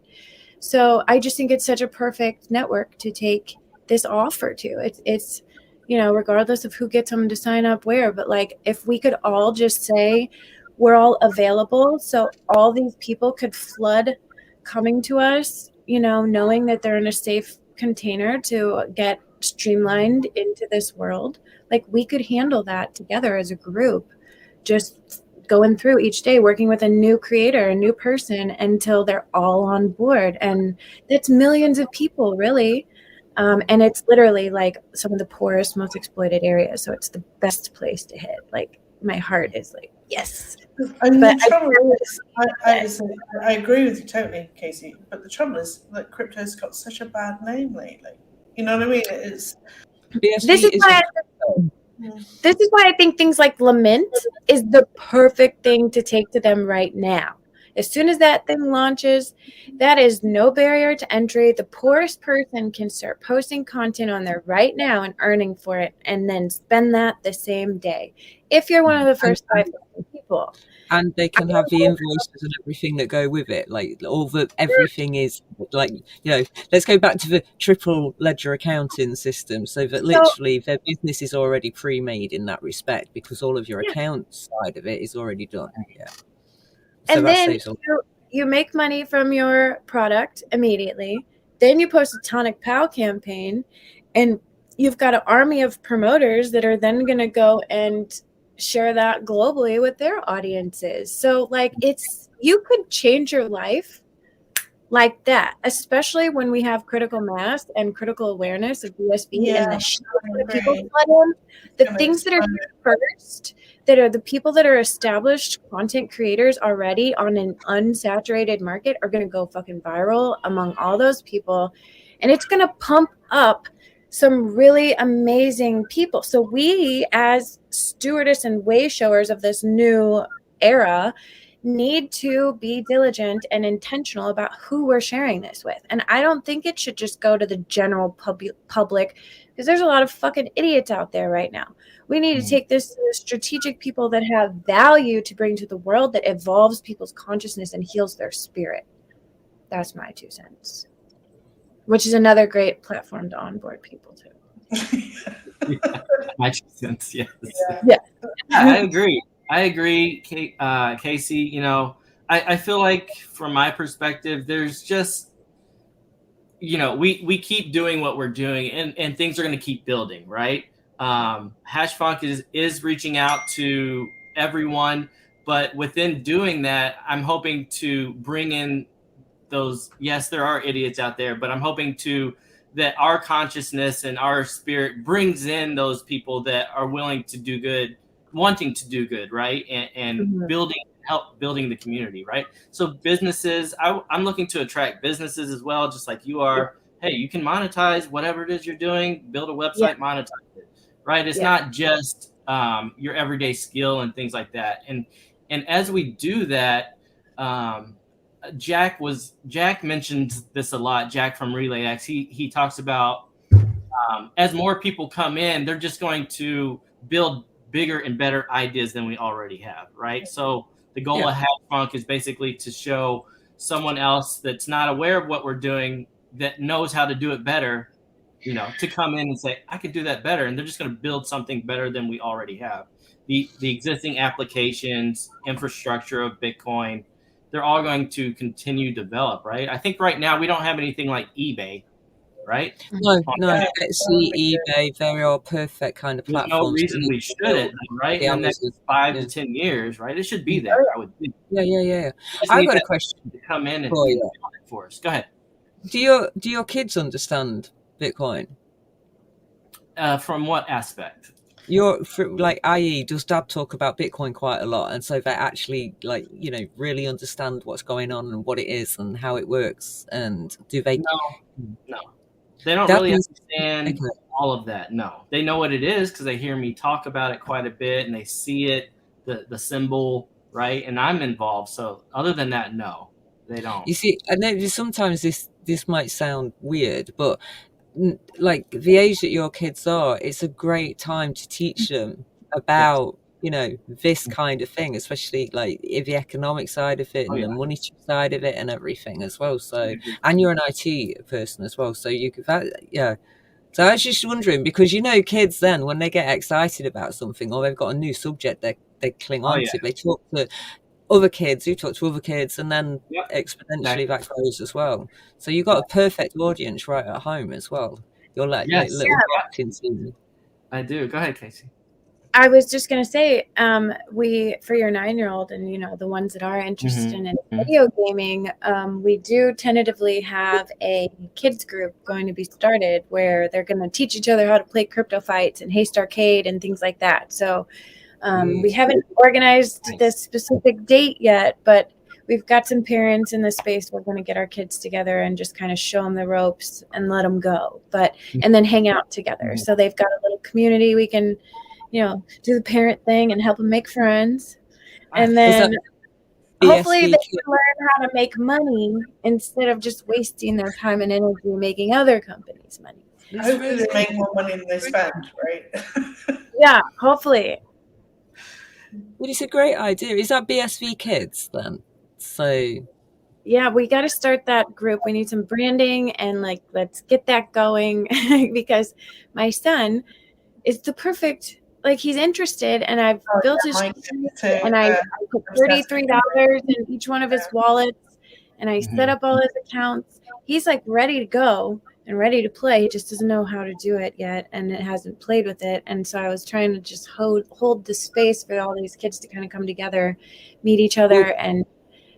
S4: So I just think it's such a perfect network to take this offer to. It's regardless of who gets them to sign up where, but like if we could all just say we're all available, so all these people could flood coming to us, knowing that they're in a safe container to get streamlined into this world. Like we could handle that together as a group, just going through each day, working with a new creator, a new person until they're all on board. And that's millions of people, really. And it's literally like some of the poorest, most exploited areas. So it's the best place to hit. Like my heart is like, yes.
S3: And the trouble is, I agree with you totally, Casey. But the trouble is that crypto's got such a bad name lately. You know what I mean? This
S4: is why I think things like Lament is the perfect thing to take to them right now. As soon as that thing launches, that is no barrier to entry. The poorest person can start posting content on there right now and earning for it, and then spend that the same day. If you're one of the first 5,000 people.
S1: And they can have the invoices and everything that go with it. Like everything is like, let's go back to the triple ledger accounting system, so that literally their business is already pre-made in that respect, because all of your account side of it is already done. Yeah. So
S4: and then you make money from your product immediately. Then you post a Tonic Pow campaign, and you've got an army of promoters that are then going to go and share that globally with their audiences. So like you could change your life like that, especially when we have critical mass and critical awareness of BSV and the people flood in. The things that are here first, that are the people that are established content creators already on an unsaturated market, are going to go fucking viral among all those people. And it's going to pump up some really amazing people. So we, as stewardess and way showers of this new era, need to be diligent and intentional about who we're sharing this with. And I don't think it should just go to the general public, because there's a lot of fucking idiots out there right now. We need to take this to the strategic people that have value to bring to the world, that evolves people's consciousness and heals their spirit. That's my 2 cents. Which is another great platform to onboard people to.
S2: My 2 cents, yes.
S4: Yeah.
S2: I agree, Casey. I feel like from my perspective, there's just, we keep doing what we're doing, and things are going to keep building, right? Hashfunc is reaching out to everyone, but within doing that, I'm hoping to bring in those, yes, there are idiots out there, but I'm hoping that our consciousness and our spirit brings in those people that are willing to do good, wanting to do good, right? And help building the community, right? So businesses, I'm looking to attract businesses as well, just like you are. Hey, you can monetize whatever it is you're doing, build a website, monetize it, right? It's not just your everyday skill and things like that. And as we do that, Jack mentioned this a lot. Jack from RelayX, he talks about as more people come in, they're just going to build bigger and better ideas than we already have, right? So the goal of Hashfunc is basically to show someone else that's not aware of what we're doing, that knows how to do it better, to come in and say, I could do that better. And they're just going to build something better than we already have. The existing applications, infrastructure of Bitcoin, they're all going to continue to develop, right? I think right now we don't have anything like eBay, right?
S1: No,
S3: Yeah.
S1: Etsy, eBay, they are perfect kind of
S2: There's
S1: platforms.
S2: no reason we shouldn't, right? In the next 5 to 10 years, right? It should be there, I would think.
S1: Yeah.
S2: Just
S1: I've
S2: need
S1: got a
S2: that
S1: question
S2: to come in and
S1: for
S2: do
S1: you.
S2: it for us. Go ahead.
S1: Do your kids understand Bitcoin?
S2: From what aspect?
S1: i.e., does Dad talk about Bitcoin quite a lot, and so they actually really understand what's going on and what it is and how it works, and do they?
S2: No. They don't
S1: Dad
S2: really
S1: is-
S2: understand
S1: okay.
S2: all of that. No, they know what it is because they hear me talk about it quite a bit and they see it, the symbol, right? And I'm involved. So other than that, no, they don't.
S1: You see, I know sometimes this might sound weird, but like the age that your kids are, it's a great time to teach them about this kind of thing, especially like the economic side of it and the monetary side of it and everything as well. So, and you're an IT person as well, so you could so I was just wondering, because kids then, when they get excited about something or they've got a new subject they cling on to, they talk to other kids who talk to other kids, and then exponentially that grows as well. So you've got a perfect audience right at home as well. You're like little acting team.
S2: I do. Go ahead, Casey.
S4: I was just going to say, we, for your 9-year-old and, the ones that are interested in video gaming, we do tentatively have a kids group going to be started where they're going to teach each other how to play crypto fights and Haste Arcade and things like that. So we haven't organized this specific date yet, but we've got some parents in the space. We're going to get our kids together and just kind of show them the ropes and let them go, and then hang out together. So they've got a little community. We can, do the parent thing and help them make friends. And then hopefully they can learn how to make money instead of just wasting their time and energy making other companies' money.
S3: Hopefully they make more money than they spend, right?
S4: Yeah, hopefully.
S1: Well, it's a great idea. Is that BSV Kids then? So
S4: yeah, we got to start that group. We need some branding and let's get that going because my son is the perfect, he's interested, and I've built his and I put $33 in each one of his wallets, and I set up all his accounts. He's ready to go and ready to play. He just doesn't know how to do it yet, and it hasn't played with it. And so I was trying to just hold the space for all these kids to kind of come together, meet each other, and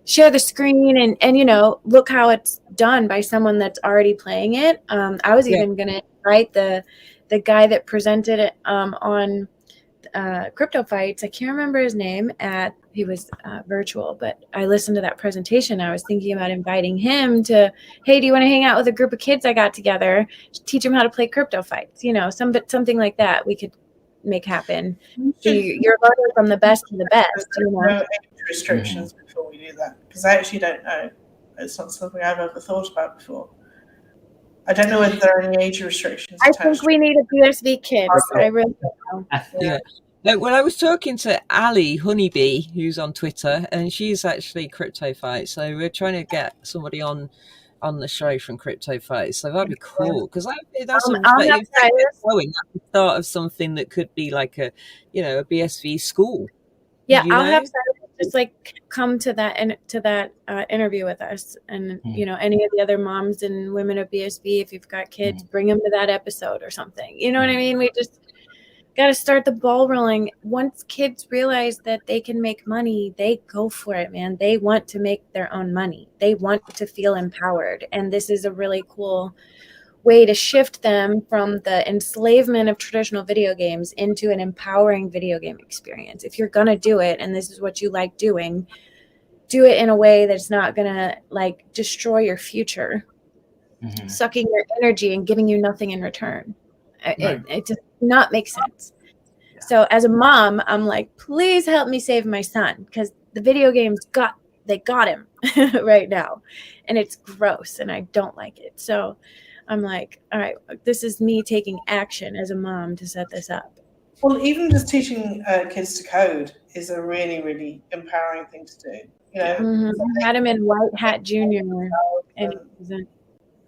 S4: share the screen and look how it's done by someone that's already playing it. I was even going to invite the guy that presented it on crypto fights. I can't remember his name. He was virtual, but I listened to that presentation. I was thinking about inviting him to, hey, do you want to hang out with a group of kids I got together, teach them how to play crypto fights? Something like that we could make happen. So you're learning from the best to the best.
S3: No age restrictions before we do that, because I actually don't know. It's not something I've ever thought about before. I don't know whether there are any age restrictions.
S4: I think we need a BSV Kids. I really don't know.
S1: Yeah. Well, I was talking to Ali Honeybee, who's on Twitter, and she's actually Crypto Fight. So we're trying to get somebody on the show from Crypto Fight. So that'd be cool, because that's the start of something that could be like a BSV school.
S4: Yeah, I'll have just come to that interview with us, and any of the other moms and women of BSV, if you've got kids, bring them to that episode or something. You know what I mean? We just got to start the ball rolling. Once kids realize that they can make money, they go for it, man. They want to make their own money. They want to feel empowered, and this is a really cool way to shift them from the enslavement of traditional video games into an empowering video game experience. If you're going to do it, and this is what you like doing, do it in a way that's not going to destroy your future, sucking your energy and giving you nothing in return. It does not make sense. Yeah. So as a mom, I'm please help me save my son, because the video games got him right now, and it's gross and I don't like it. So I'm all right, this is me taking action as a mom to set this up.
S3: Well, even just teaching kids to code is a really, really empowering thing to do.
S4: I had him in White Hat Junior, and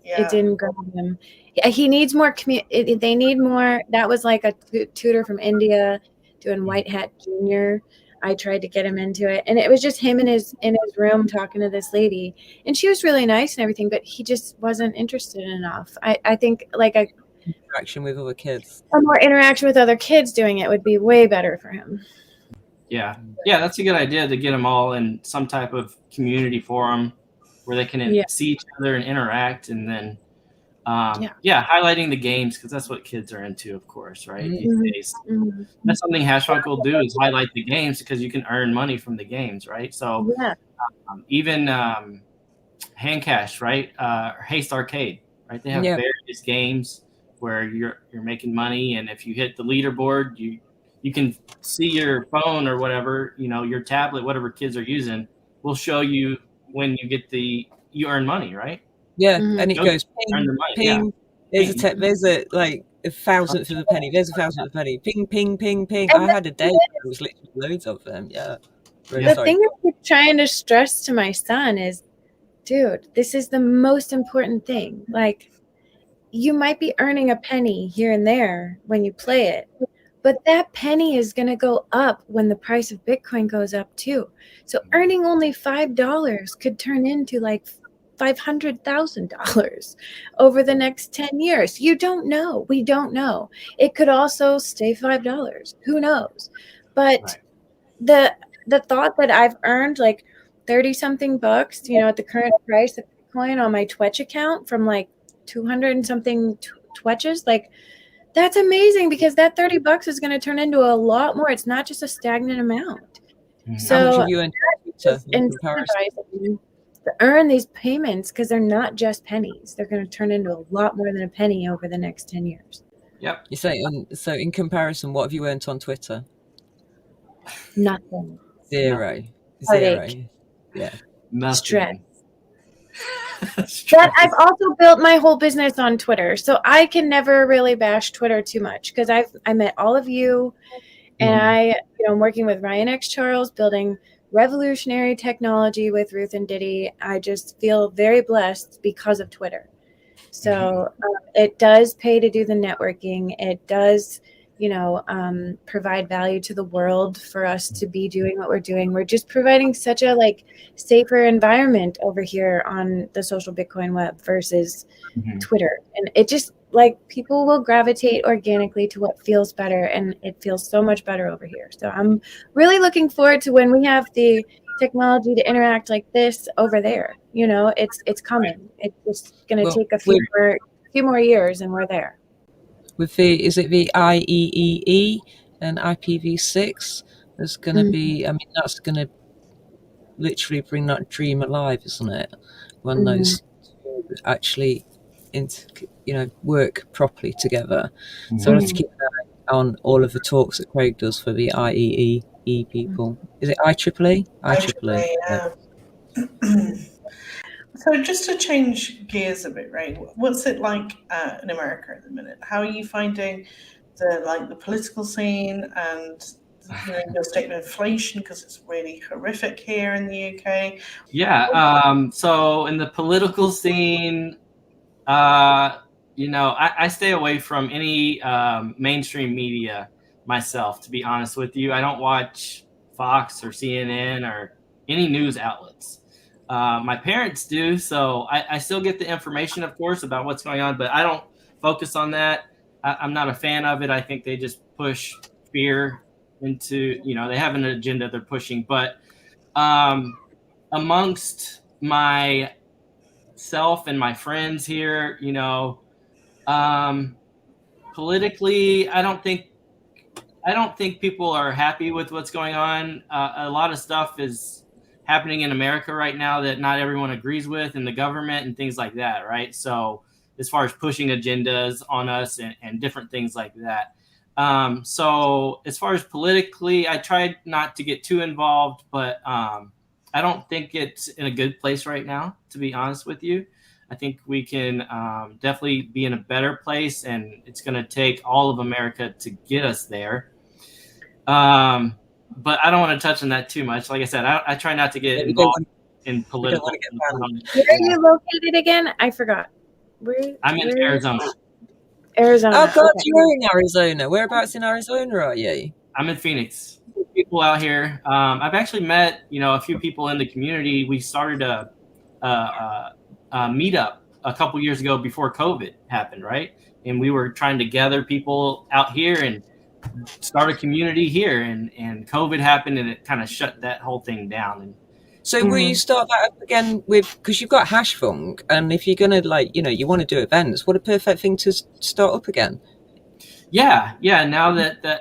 S4: it didn't grab him. He needs more. They need more. That was a tutor from India doing White Hat Junior. I tried to get him into it, and it was just him in his room talking to this lady, and she was really nice and everything, but he just wasn't interested enough. I think like a
S1: Interaction with other kids.
S4: more interaction with other kids doing it would be way better for him.
S2: Yeah, that's a good idea to get them all in some type of community forum where they can see each other and interact, and then highlighting the games, because that's what kids are into, of course, right?
S4: Mm-hmm.
S2: These days. Mm-hmm. That's something Hashfunc will do, is highlight the games, because you can earn money from the games, right? So even Hand Cash, right? Haste Arcade, right? They have various games where you're making money, and if you hit the leaderboard, you can see your phone or whatever, your tablet, whatever kids are using, will show you when you earn money, right?
S1: Yeah, and it goes ping, ping.
S2: Yeah.
S1: There's a like a thousandth of a penny. There's a thousandth of a penny. Ping, ping, ping, ping. I had a day where there was literally loads of them. Yeah.
S4: The thing I keep trying to stress to my son is, dude, this is the most important thing. Like, you might be earning a penny here and there when you play it, but that penny is going to go up when the price of Bitcoin goes up too. So earning only $5 could turn into like $500,000 over the next 10 years. You don't know. We don't know. It could also stay $5. Who knows? But the thought that I've earned like 30 something bucks, at the current price of Bitcoin on my Twitch account from like 200 and something Twitches, like, that's amazing, because that 30 bucks is going to turn into a lot more. It's not just a stagnant amount. So
S1: how much have you earned in
S4: comparison to earn these payments, because they're not just pennies. They're going to turn into a lot more than a penny over the next 10 years.
S2: Yep.
S1: You say, so in comparison, what have you earned on Twitter?
S4: Nothing.
S1: Zero. Yeah.
S2: Nothing.
S4: Stress. But I've also built my whole business on Twitter, so I can never really bash Twitter too much, because I met all of you, and I'm working with Ryan X. Charles, building revolutionary technology with Ruth and Diddy. I just feel very blessed because of Twitter. So it does pay to do the networking. It does, provide value to the world for us to be doing what we're doing. We're just providing such a safer environment over here on the social Bitcoin web versus Twitter. And it just people will gravitate organically to what feels better. And it feels so much better over here. So I'm really looking forward to when we have the technology to interact like this over there. It's coming. It's just going to take a few more years, and we're there.
S1: With is it the IEEE and IPv6? There's going to be, that's going to literally bring that dream alive, isn't it? When those two actually, work properly together. So I have to keep an eye on all of the talks that Craig does for the IEEE people. Is it IEEE? IEEE,
S3: yeah. So just to change gears a bit, Ray, what's it like in America at the minute? How are you finding the political scene and your state of inflation, because it's really horrific here in the UK?
S2: Yeah. So in the political scene, I stay away from any mainstream media myself, to be honest with you. I don't watch Fox or CNN or any news outlets. My parents do, so I still get the information, of course, about what's going on, but I don't focus on that. I'm not a fan of it. I think they just push fear into, they have an agenda they're pushing. But amongst myself and my friends here, politically, I don't think people are happy with what's going on. A lot of stuff is happening in America right now that not everyone agrees with, in the government and things like that, right? So as far as pushing agendas on us and different things like that. So as far as politically, I tried not to get too involved, but I don't think it's in a good place right now, to be honest with you. I think we can definitely be in a better place, and it's going to take all of America to get us there. But I don't want to touch on that too much. Like I said, I try not to get involved in political.
S4: Where are you located again? I forgot.
S2: I'm in Arizona.
S4: Arizona.
S1: Oh God, you're in Arizona. Whereabouts in Arizona are you?
S2: I'm in Phoenix. people out here. I've actually met, a few people in the community. We started a meetup a couple years ago before COVID happened, right? And we were trying to gather people out here and start a community here. And COVID happened, and it kind of shut that whole thing down. And
S1: So will you start that up again with, because you've got Hashfunc, and if you're going to you want to do events, what a perfect thing to start up again.
S2: Yeah. Now that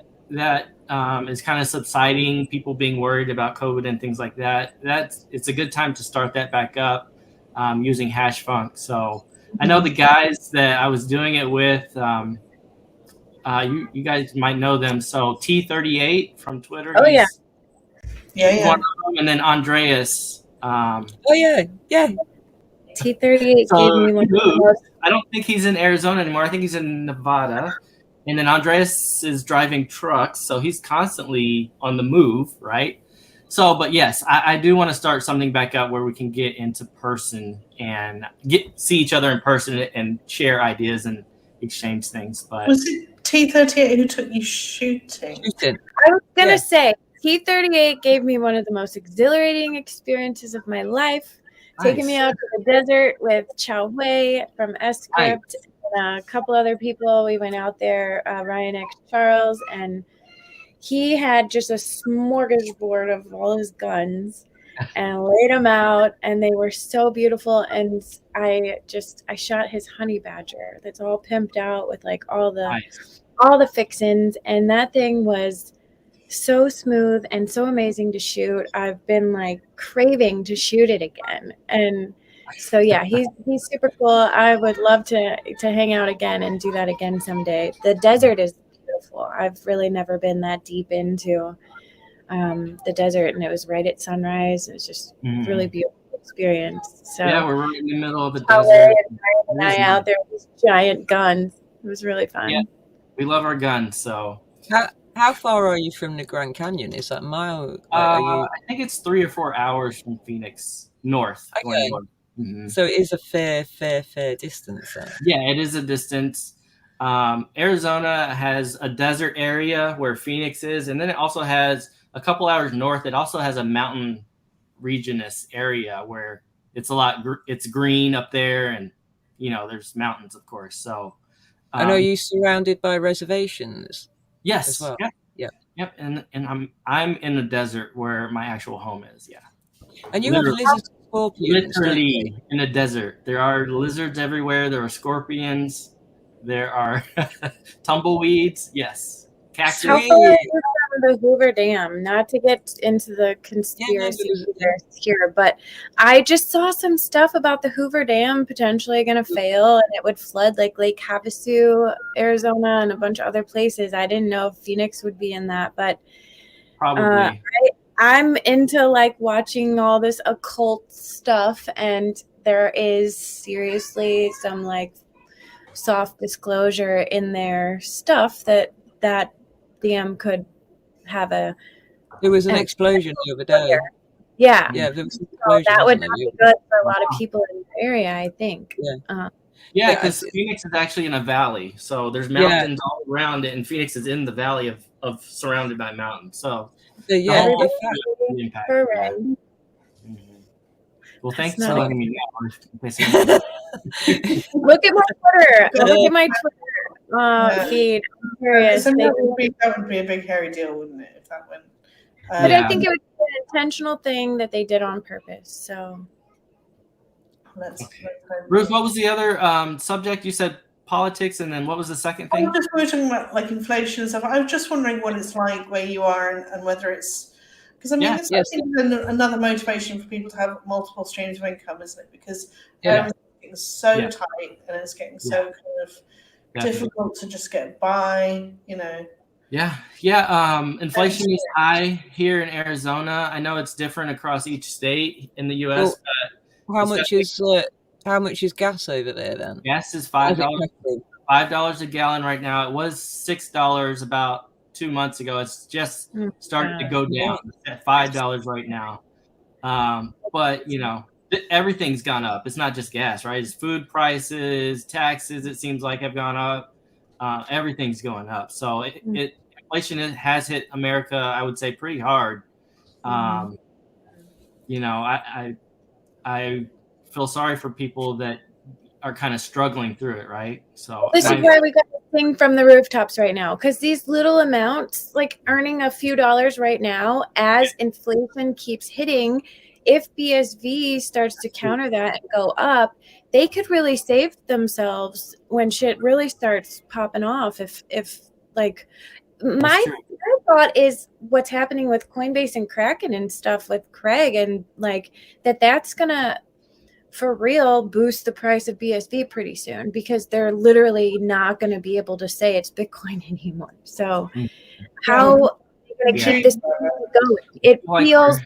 S2: is kind of subsiding, people being worried about COVID and things like that, it's a good time to start that back up using Hashfunc. So I know the guys that I was doing it with, you guys might know them. So T38 from Twitter.
S4: Oh, yeah.
S3: Yeah.
S2: One of them, and then Andreas.
S1: Yeah.
S4: T38
S2: So
S4: gave me one of the most.
S2: I don't think he's in Arizona anymore. I think he's in Nevada. And then Andreas is driving trucks, so he's constantly on the move, right? So, but yes, I do want to start something back up where we can get into person and see each other in person and share ideas and exchange things. But
S3: was it T38 who took you shooting?
S4: I was gonna say T38 gave me one of the most exhilarating experiences of my life. Taking me out to the desert with Chow Hui from S-Script. A couple other people. We went out there, Ryan X Charles, and he had just a smorgasbord of all his guns and laid them out, and they were so beautiful. And I shot his honey badger that's all pimped out with like all the fixins, and that thing was so smooth and so amazing to shoot. I've been like craving to shoot it again. And so yeah, he's super cool. I would love to hang out again and do that again someday. The desert is beautiful. I've really never been that deep into the desert, and it was right at sunrise. It was just really beautiful experience. So
S2: yeah, we're right in the middle of the desert.
S4: And I out there with these giant guns. It was really fun.
S2: Yeah, we love our guns. So
S1: how far are you from the Grand Canyon? Is that a mile?
S2: I think it's 3 or 4 hours from Phoenix north.
S1: Okay. So it is a fair distance then.
S2: Yeah, it is a distance. Arizona has a desert area where Phoenix is, and then it also has a couple hours north. It also has a mountain regionous area where it's it's green up there, and there's mountains, of course. So,
S1: and are you surrounded by reservations?
S2: Yes.
S1: As well.
S2: Yep. And I'm in the desert where my actual home is. Yeah.
S1: And you have lizards.
S2: Literally in a desert. There are lizards everywhere. There are scorpions. There are tumbleweeds. Yes. Cactus.
S4: How far are you from the Hoover Dam? Not to get into the conspiracy here, but I just saw some stuff about the Hoover Dam potentially going to fail, and it would flood like Lake Havasu, Arizona, and a bunch of other places. I didn't know if Phoenix would be in that, but
S2: probably.
S4: I'm into like watching all this occult stuff, and there is seriously some like soft disclosure in their stuff that dam could have there
S2: was an explosion the other day.
S4: Yeah.
S2: There was an
S4: explosion. So that would not be good for a lot of people in the area, I think.
S2: Yeah, because Phoenix is actually in a valley, so there's mountains all around it, and Phoenix is in the valley of surrounded by mountains. So
S1: Hooray.
S2: Well, thanks for letting me know.
S4: Look at my Twitter. Look at my Twitter feed. I'm curious.
S3: That would be a big hairy deal, wouldn't it, if that went?
S4: But I think it would be an intentional thing that they did on purpose. So,
S2: Ruth, what was the other subject? You said politics, and then what was the second thing?
S3: We were talking about like inflation and stuff. I was just wondering what it's like where you are and whether it's because it's another motivation for people to have multiple streams of income, isn't it? Because everything's so tight and it's getting so kind of difficult to just get by,
S2: Inflation is high here in Arizona. I know it's different across each state in the U.S.
S1: How much is gas over there then?
S2: Gas is $5 a gallon right now. It was $6 about 2 months ago. It's just started to go down. It's at $5 right now. But everything's gone up. It's not just gas, right? It's food prices, taxes. It seems like have gone up. Everything's going up. So inflation inflation has hit America, I would say, pretty hard. You know, I feel sorry for people that are kind of struggling through it, right? So
S4: this is why we got to sing from the rooftops right now, because these little amounts, like earning a few dollars right now, as inflation keeps hitting, if BSV starts to counter that and go up, they could really save themselves when shit really starts popping off. If like my thought is what's happening with Coinbase and Kraken and stuff with Craig, and like that's gonna for real boost the price of BSV pretty soon, because they're literally not going to be able to say it's Bitcoin anymore. So how are they going to keep this going? It feels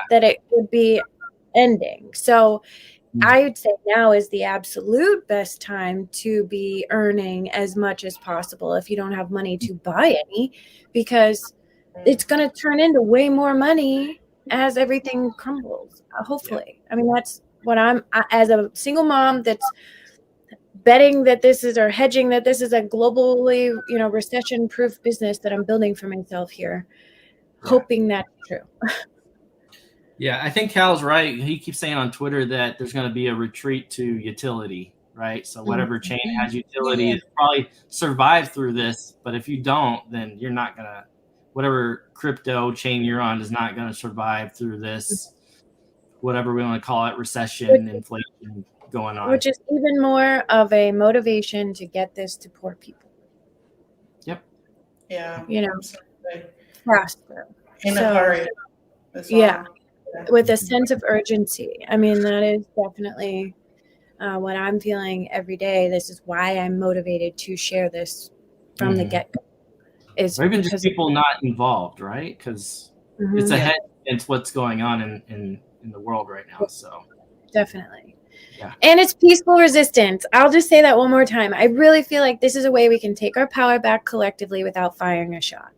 S4: that it would be ending. So I would say now is the absolute best time to be earning as much as possible if you don't have money to buy any, because it's going to turn into way more money as everything crumbles, hopefully. I mean, that's what I'm, as a single mom that's betting that this is, or hedging that this is a globally, recession proof business that I'm building for myself here, hoping that's true.
S2: Yeah, I think Cal's right. He keeps saying on Twitter that there's going to be a retreat to utility, right? So whatever chain has utility is probably survive through this, but if you don't, then you're not going to, whatever crypto chain you're on is not going to survive through this, whatever we want to call it, recession, inflation going on.
S4: Which is even more of a motivation to get this to poor people.
S2: Yep.
S3: Yeah.
S4: Faster.
S3: In a hurry.
S4: Yeah. With a sense of urgency. I mean, that is definitely what I'm feeling every day. This is why I'm motivated to share this from the get-go.
S2: Or even just people not involved, right? Because it's a hedge against what's going on in the world right now. So
S4: definitely. Yeah. And it's peaceful resistance. I'll just say that one more time. I really feel like this is a way we can take our power back collectively without firing a shot.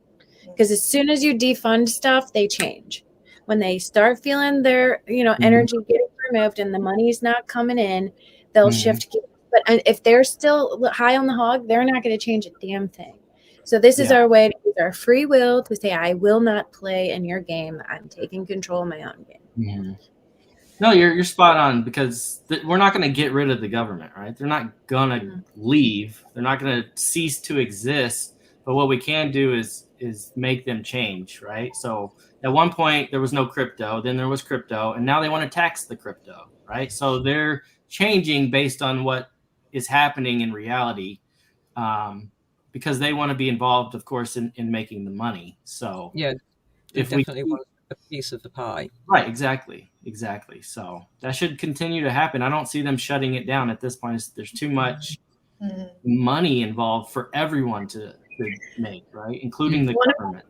S4: Because as soon as you defund stuff, they change. When they start feeling their, energy getting removed and the money's not coming in, they'll shift gears. But if they're still high on the hog, they're not going to change a damn thing. So this is our way to use our free will to say, I will not play in your game. I'm taking control of my own game.
S2: No, you're spot on, because we're not going to get rid of the government, right? They're not going to leave. They're not going to cease to exist. But what we can do is make them change, right? So at one point there was no crypto, then there was crypto, and now they want to tax the crypto, right? So they're changing based on what is happening in reality, because they want to be involved, of course, in making the money. So
S1: yeah, if definitely want a piece of the pie.
S2: Right, exactly. So that should continue to happen. I don't see them shutting it down at this point. There's too much money involved for everyone to make, right? Including the government.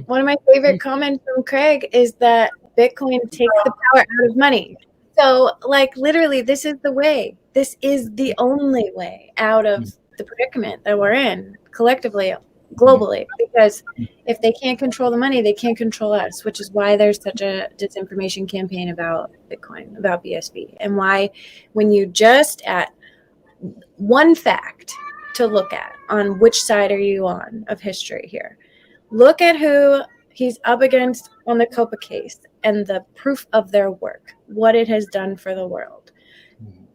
S4: One of my favorite comments from Craig is that Bitcoin takes the power out of money. So, literally, this is the way. This is the only way out of the predicament that we're in collectively, globally. Because if they can't control the money, they can't control us, which is why there's such a disinformation campaign about Bitcoin, about BSV, and why when you just at one fact to look at on which side are you on of history here. Look at who he's up against on the Korppi case and the proof of their work, what it has done for the world.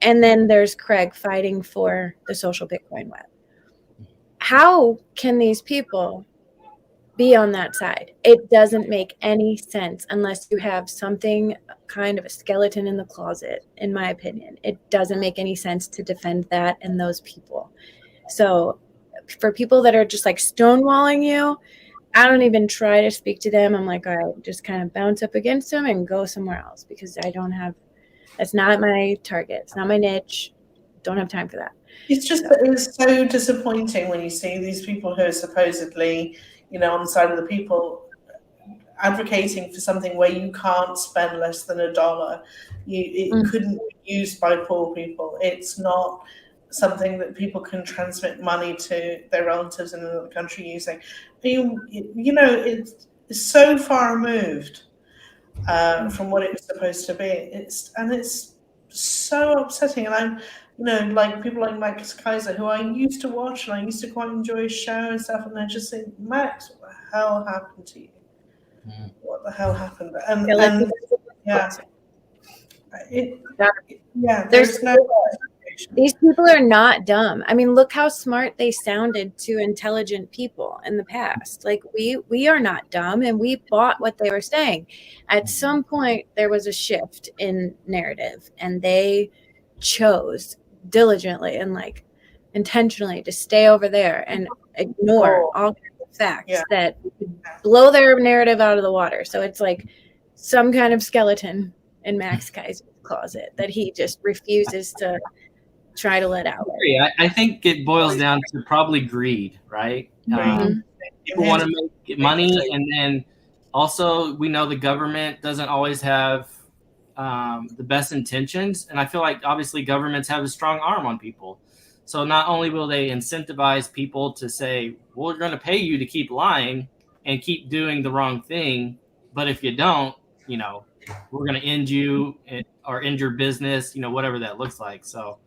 S4: And then there's Craig fighting for the social Bitcoin web. How can these people be on that side? It doesn't make any sense unless you have something kind of a skeleton in the closet, in my opinion. It doesn't make any sense to defend that and those people. So for people that are just stonewalling you, I don't even try to speak to them. I'm like, all right, just kind of bounce up against them and go somewhere else, because that's not my target. It's not my niche. Don't have time for that.
S3: It's so disappointing when you see these people who are supposedly, on the side of the people advocating for something where you can't spend less than $1. It couldn't be used by poor people. It's not something that people can transmit money to their relatives in another country using. It's so far removed from what it was supposed to be. It's so upsetting, and like people like Max Kaiser, who I used to watch and I used to quite enjoy his show and stuff, and I just think, Max, what the hell happened to you? What the hell happened? There's no.
S4: These people are not dumb. I mean, look how smart they sounded to intelligent people in the past. Like we are not dumb, and we bought what they were saying. At some point, there was a shift in narrative, and they chose diligently and like intentionally to stay over there and ignore all kinds of facts that blow their narrative out of the water. So it's like some kind of skeleton in Max Kaiser's closet that he just refuses to try to let out.
S2: I think it boils down to probably greed, right? People want to make money, and then also we know the government doesn't always have the best intentions, and I feel like obviously governments have a strong arm on people. So not only will they incentivize people to say, well, we're going to pay you to keep lying and keep doing the wrong thing, but if you don't, we're going to end you or end your business, whatever that looks like. So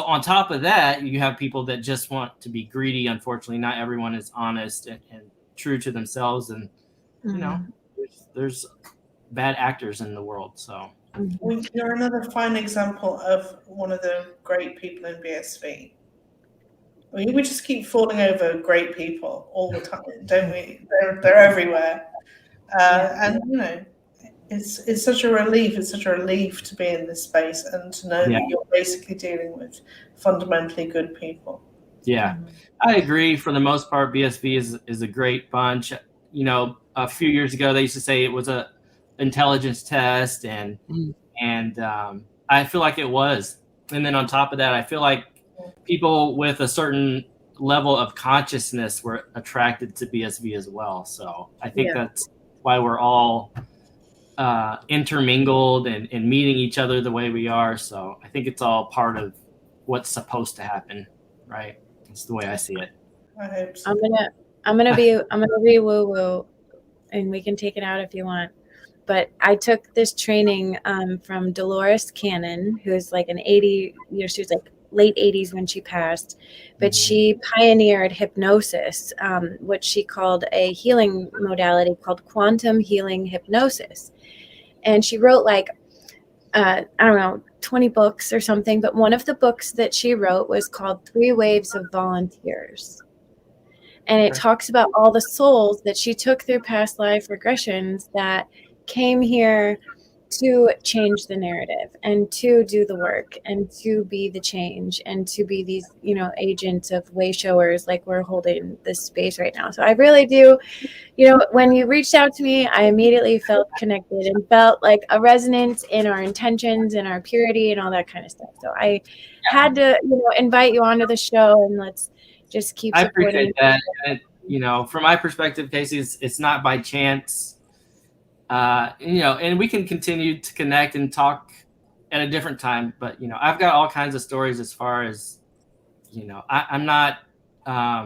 S2: on top of that, you have people that just want to be greedy. Unfortunately, not everyone is honest and true to themselves. And, there's bad actors in the world. So
S3: you're another fine example of one of the great people in BSV. We just keep falling over great people all the time, don't we? They're everywhere. And, it's such a relief. It's such a relief to be in this space and to know that you're basically dealing with fundamentally good people.
S2: Yeah, I agree. For the most part, BSV is a great bunch. A few years ago, they used to say it was a intelligence test, and I feel like it was. And then on top of that, I feel like people with a certain level of consciousness were attracted to BSV as well. So I think that's why we're all intermingled and meeting each other the way we are. So I think it's all part of what's supposed to happen, right? That's the way I see it.
S3: I hope so.
S4: I'm gonna be woo woo, and we can take it out if you want. But I took this training from Dolores Cannon, who's like an 80, she was like late 80s when she passed, but she pioneered hypnosis, what she called a healing modality called quantum healing hypnosis. And she wrote like, I don't know, 20 books or something. But one of the books that she wrote was called 3 Waves of Volunteers. And it talks about all the souls that she took through past life regressions that came here to change the narrative and to do the work and to be the change and to be these, agents of way showers like we're holding this space right now. So I really do, when you reached out to me, I immediately felt connected and felt like a resonance in our intentions and our purity and all that kind of stuff. So I had to, invite you onto the show, and let's just keep supporting.
S2: I appreciate that. And, from my perspective, Casey, it's not by chance. And we can continue to connect and talk at a different time. But, I've got all kinds of stories as far as, I'm not, I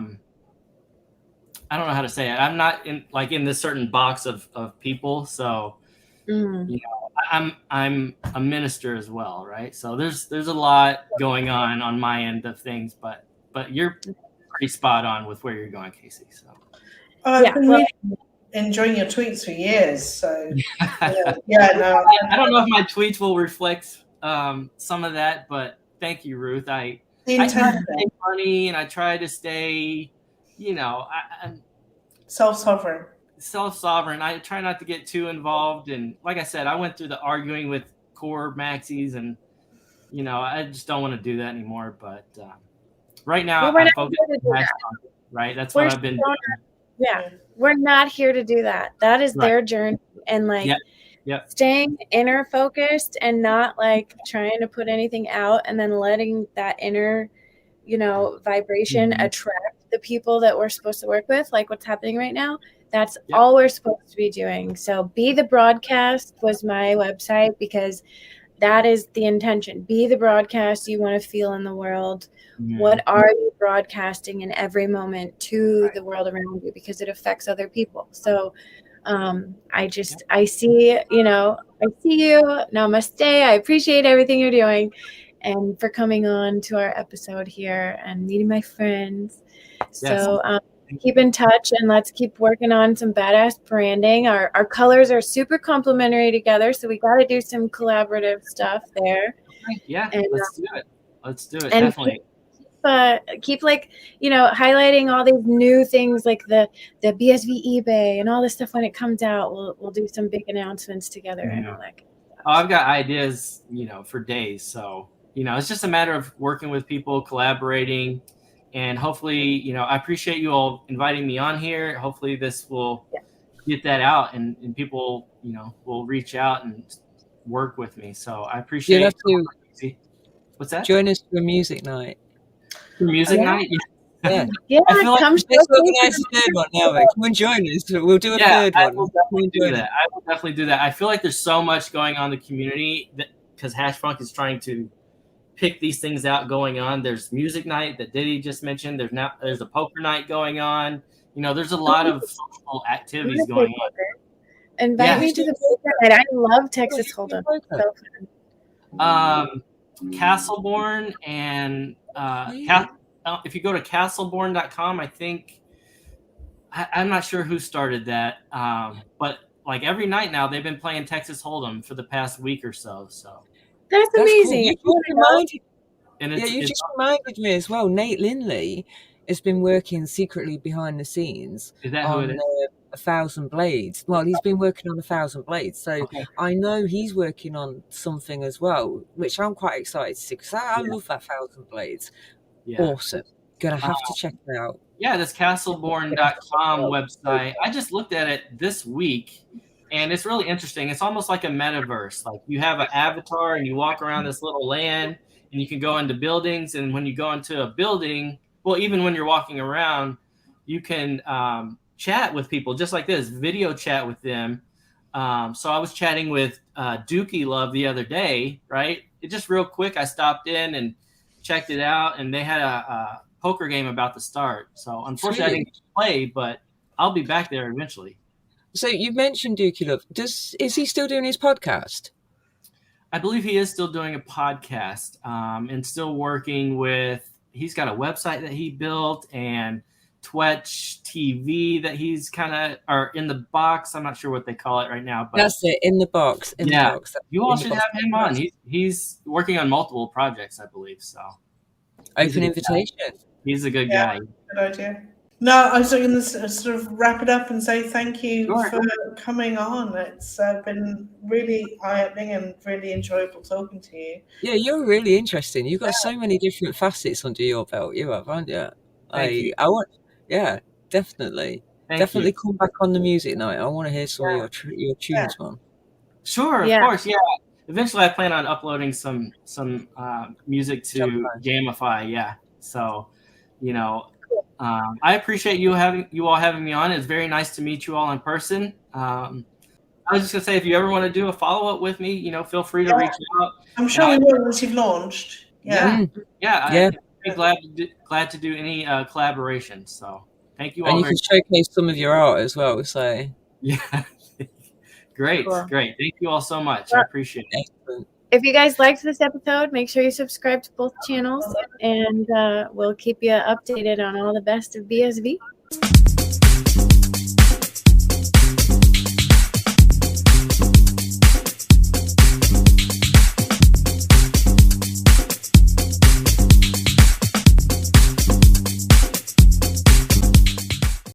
S2: don't know how to say it. I'm not in this certain box of people. So, I'm a minister as well. Right. So there's a lot going on my end of things, but you're pretty spot on with where you're going, Casey. So,
S3: enjoying your tweets for years, so
S2: I don't know if my tweets will reflect some of that, but thank you, Ruth. I try to stay funny, and I try to stay, self-sovereign. I try not to get too involved, and like I said, I went through the arguing with core maxis, and I just don't want to do that anymore. But right now, I'm focused on Hashfunc, right? That's what I've been doing.
S4: Yeah, we're not here to do that. That is their journey, and staying inner focused and not like trying to put anything out, and then letting that inner, vibration attract the people that we're supposed to work with, like what's happening right now. That's all we're supposed to be doing. So Be the Broadcast was my website, because that is the intention. Be the broadcast you want to feel in the world. What are you broadcasting in every moment to the world around you, because it affects other people. So I see you. Namaste. I appreciate everything you're doing. and for coming on to our episode here and meeting my friends. So keep in touch and let's keep working on some badass branding. Our colors are super complementary together, so we got to do some collaborative stuff there.
S2: Yeah, and, let's do it. Let's do it,
S4: and
S2: definitely.
S4: Keep like, highlighting all these new things like the BSV eBay and all this stuff when it comes out. We'll do some big announcements together and all that kind of stuff.
S2: I've got ideas, for days. So, it's just a matter of working with people, collaborating, and hopefully, I appreciate you all inviting me on here. Hopefully this will get that out and people, will reach out and work with me. So I appreciate it. What's that?
S1: Join us for a music night.
S2: Music night?
S1: Yeah.
S2: I feel
S4: come
S2: like
S1: let's organize a third one now, Rick. Come and join us. We'll do a third one.
S2: I will definitely do that. I feel like there's so much going on in the community because Hashfunc is trying to pick these things out going on. There's music night that Diddy just mentioned. There's a poker night going on. There's a lot of social activities going on.
S4: Invite me to the poker night. I love Texas Hold'em. So
S2: fun. Castleborn and if you go to castleborn.com, I think I'm not sure who started that, but like every night now they've been playing Texas Hold'em for the past week or so. So
S4: that's amazing.
S1: Cool. You just reminded me as well. Nate Lindley has been working secretly behind the scenes on 1,000 Blades. Well, he's been working on 1,000 Blades, so I know he's working on something as well, which I'm quite excited to see because I love that 1,000 Blades. Yeah. Awesome. Gonna have to check it out.
S2: Yeah, this castleborn.com website. I just looked at it this week and it's really interesting. It's almost like a metaverse. Like you have an avatar and you walk around this little land and you can go into buildings. And when you go into a building, well, even when you're walking around, you can chat with people just like this, video chat with them. So I was chatting with Dookie Love the other day, right? It just real quick, I stopped in and checked it out, and they had a poker game about to start. So unfortunately, I didn't play, but I'll be back there eventually.
S1: So you mentioned Dookie Love. Is he still doing his podcast?
S2: I believe he is still doing a podcast and still working with. He's got a website that he built and Twitch TV that he's or in the box. I'm not sure what they call it right now, but
S1: that's it, in the box. The box.
S2: You all should have him on. He's working on multiple projects, I believe. So
S1: open invitation.
S2: He's a good guy.
S3: Good idea. No, I was going to sort of wrap it up and say thank you for coming on. It's been really eye-opening and really enjoyable talking to you.
S1: Yeah, you're really interesting. You've got so many different facets under your belt. You have, haven't you? I want. Yeah, definitely. Definitely come back on the music night. I want to hear some of your tunes, man.
S2: Sure, of course, yeah. Eventually, I plan on uploading some music to Jamify. Yeah, so I appreciate you all having me on. It's very nice to meet you all in person. I was just gonna say, if you ever want to do a follow up with me, feel free to reach out.
S3: I'm sure we will once you've launched.
S2: Yeah. I'd be glad to do any collaboration. So thank you all.
S1: And you can showcase some of your art as well. So
S2: yeah. Great. Thank you all so much. I appreciate it.
S1: Excellent.
S4: If you guys liked this episode, make sure you subscribe to both channels, and we'll keep you updated on all the best of BSV.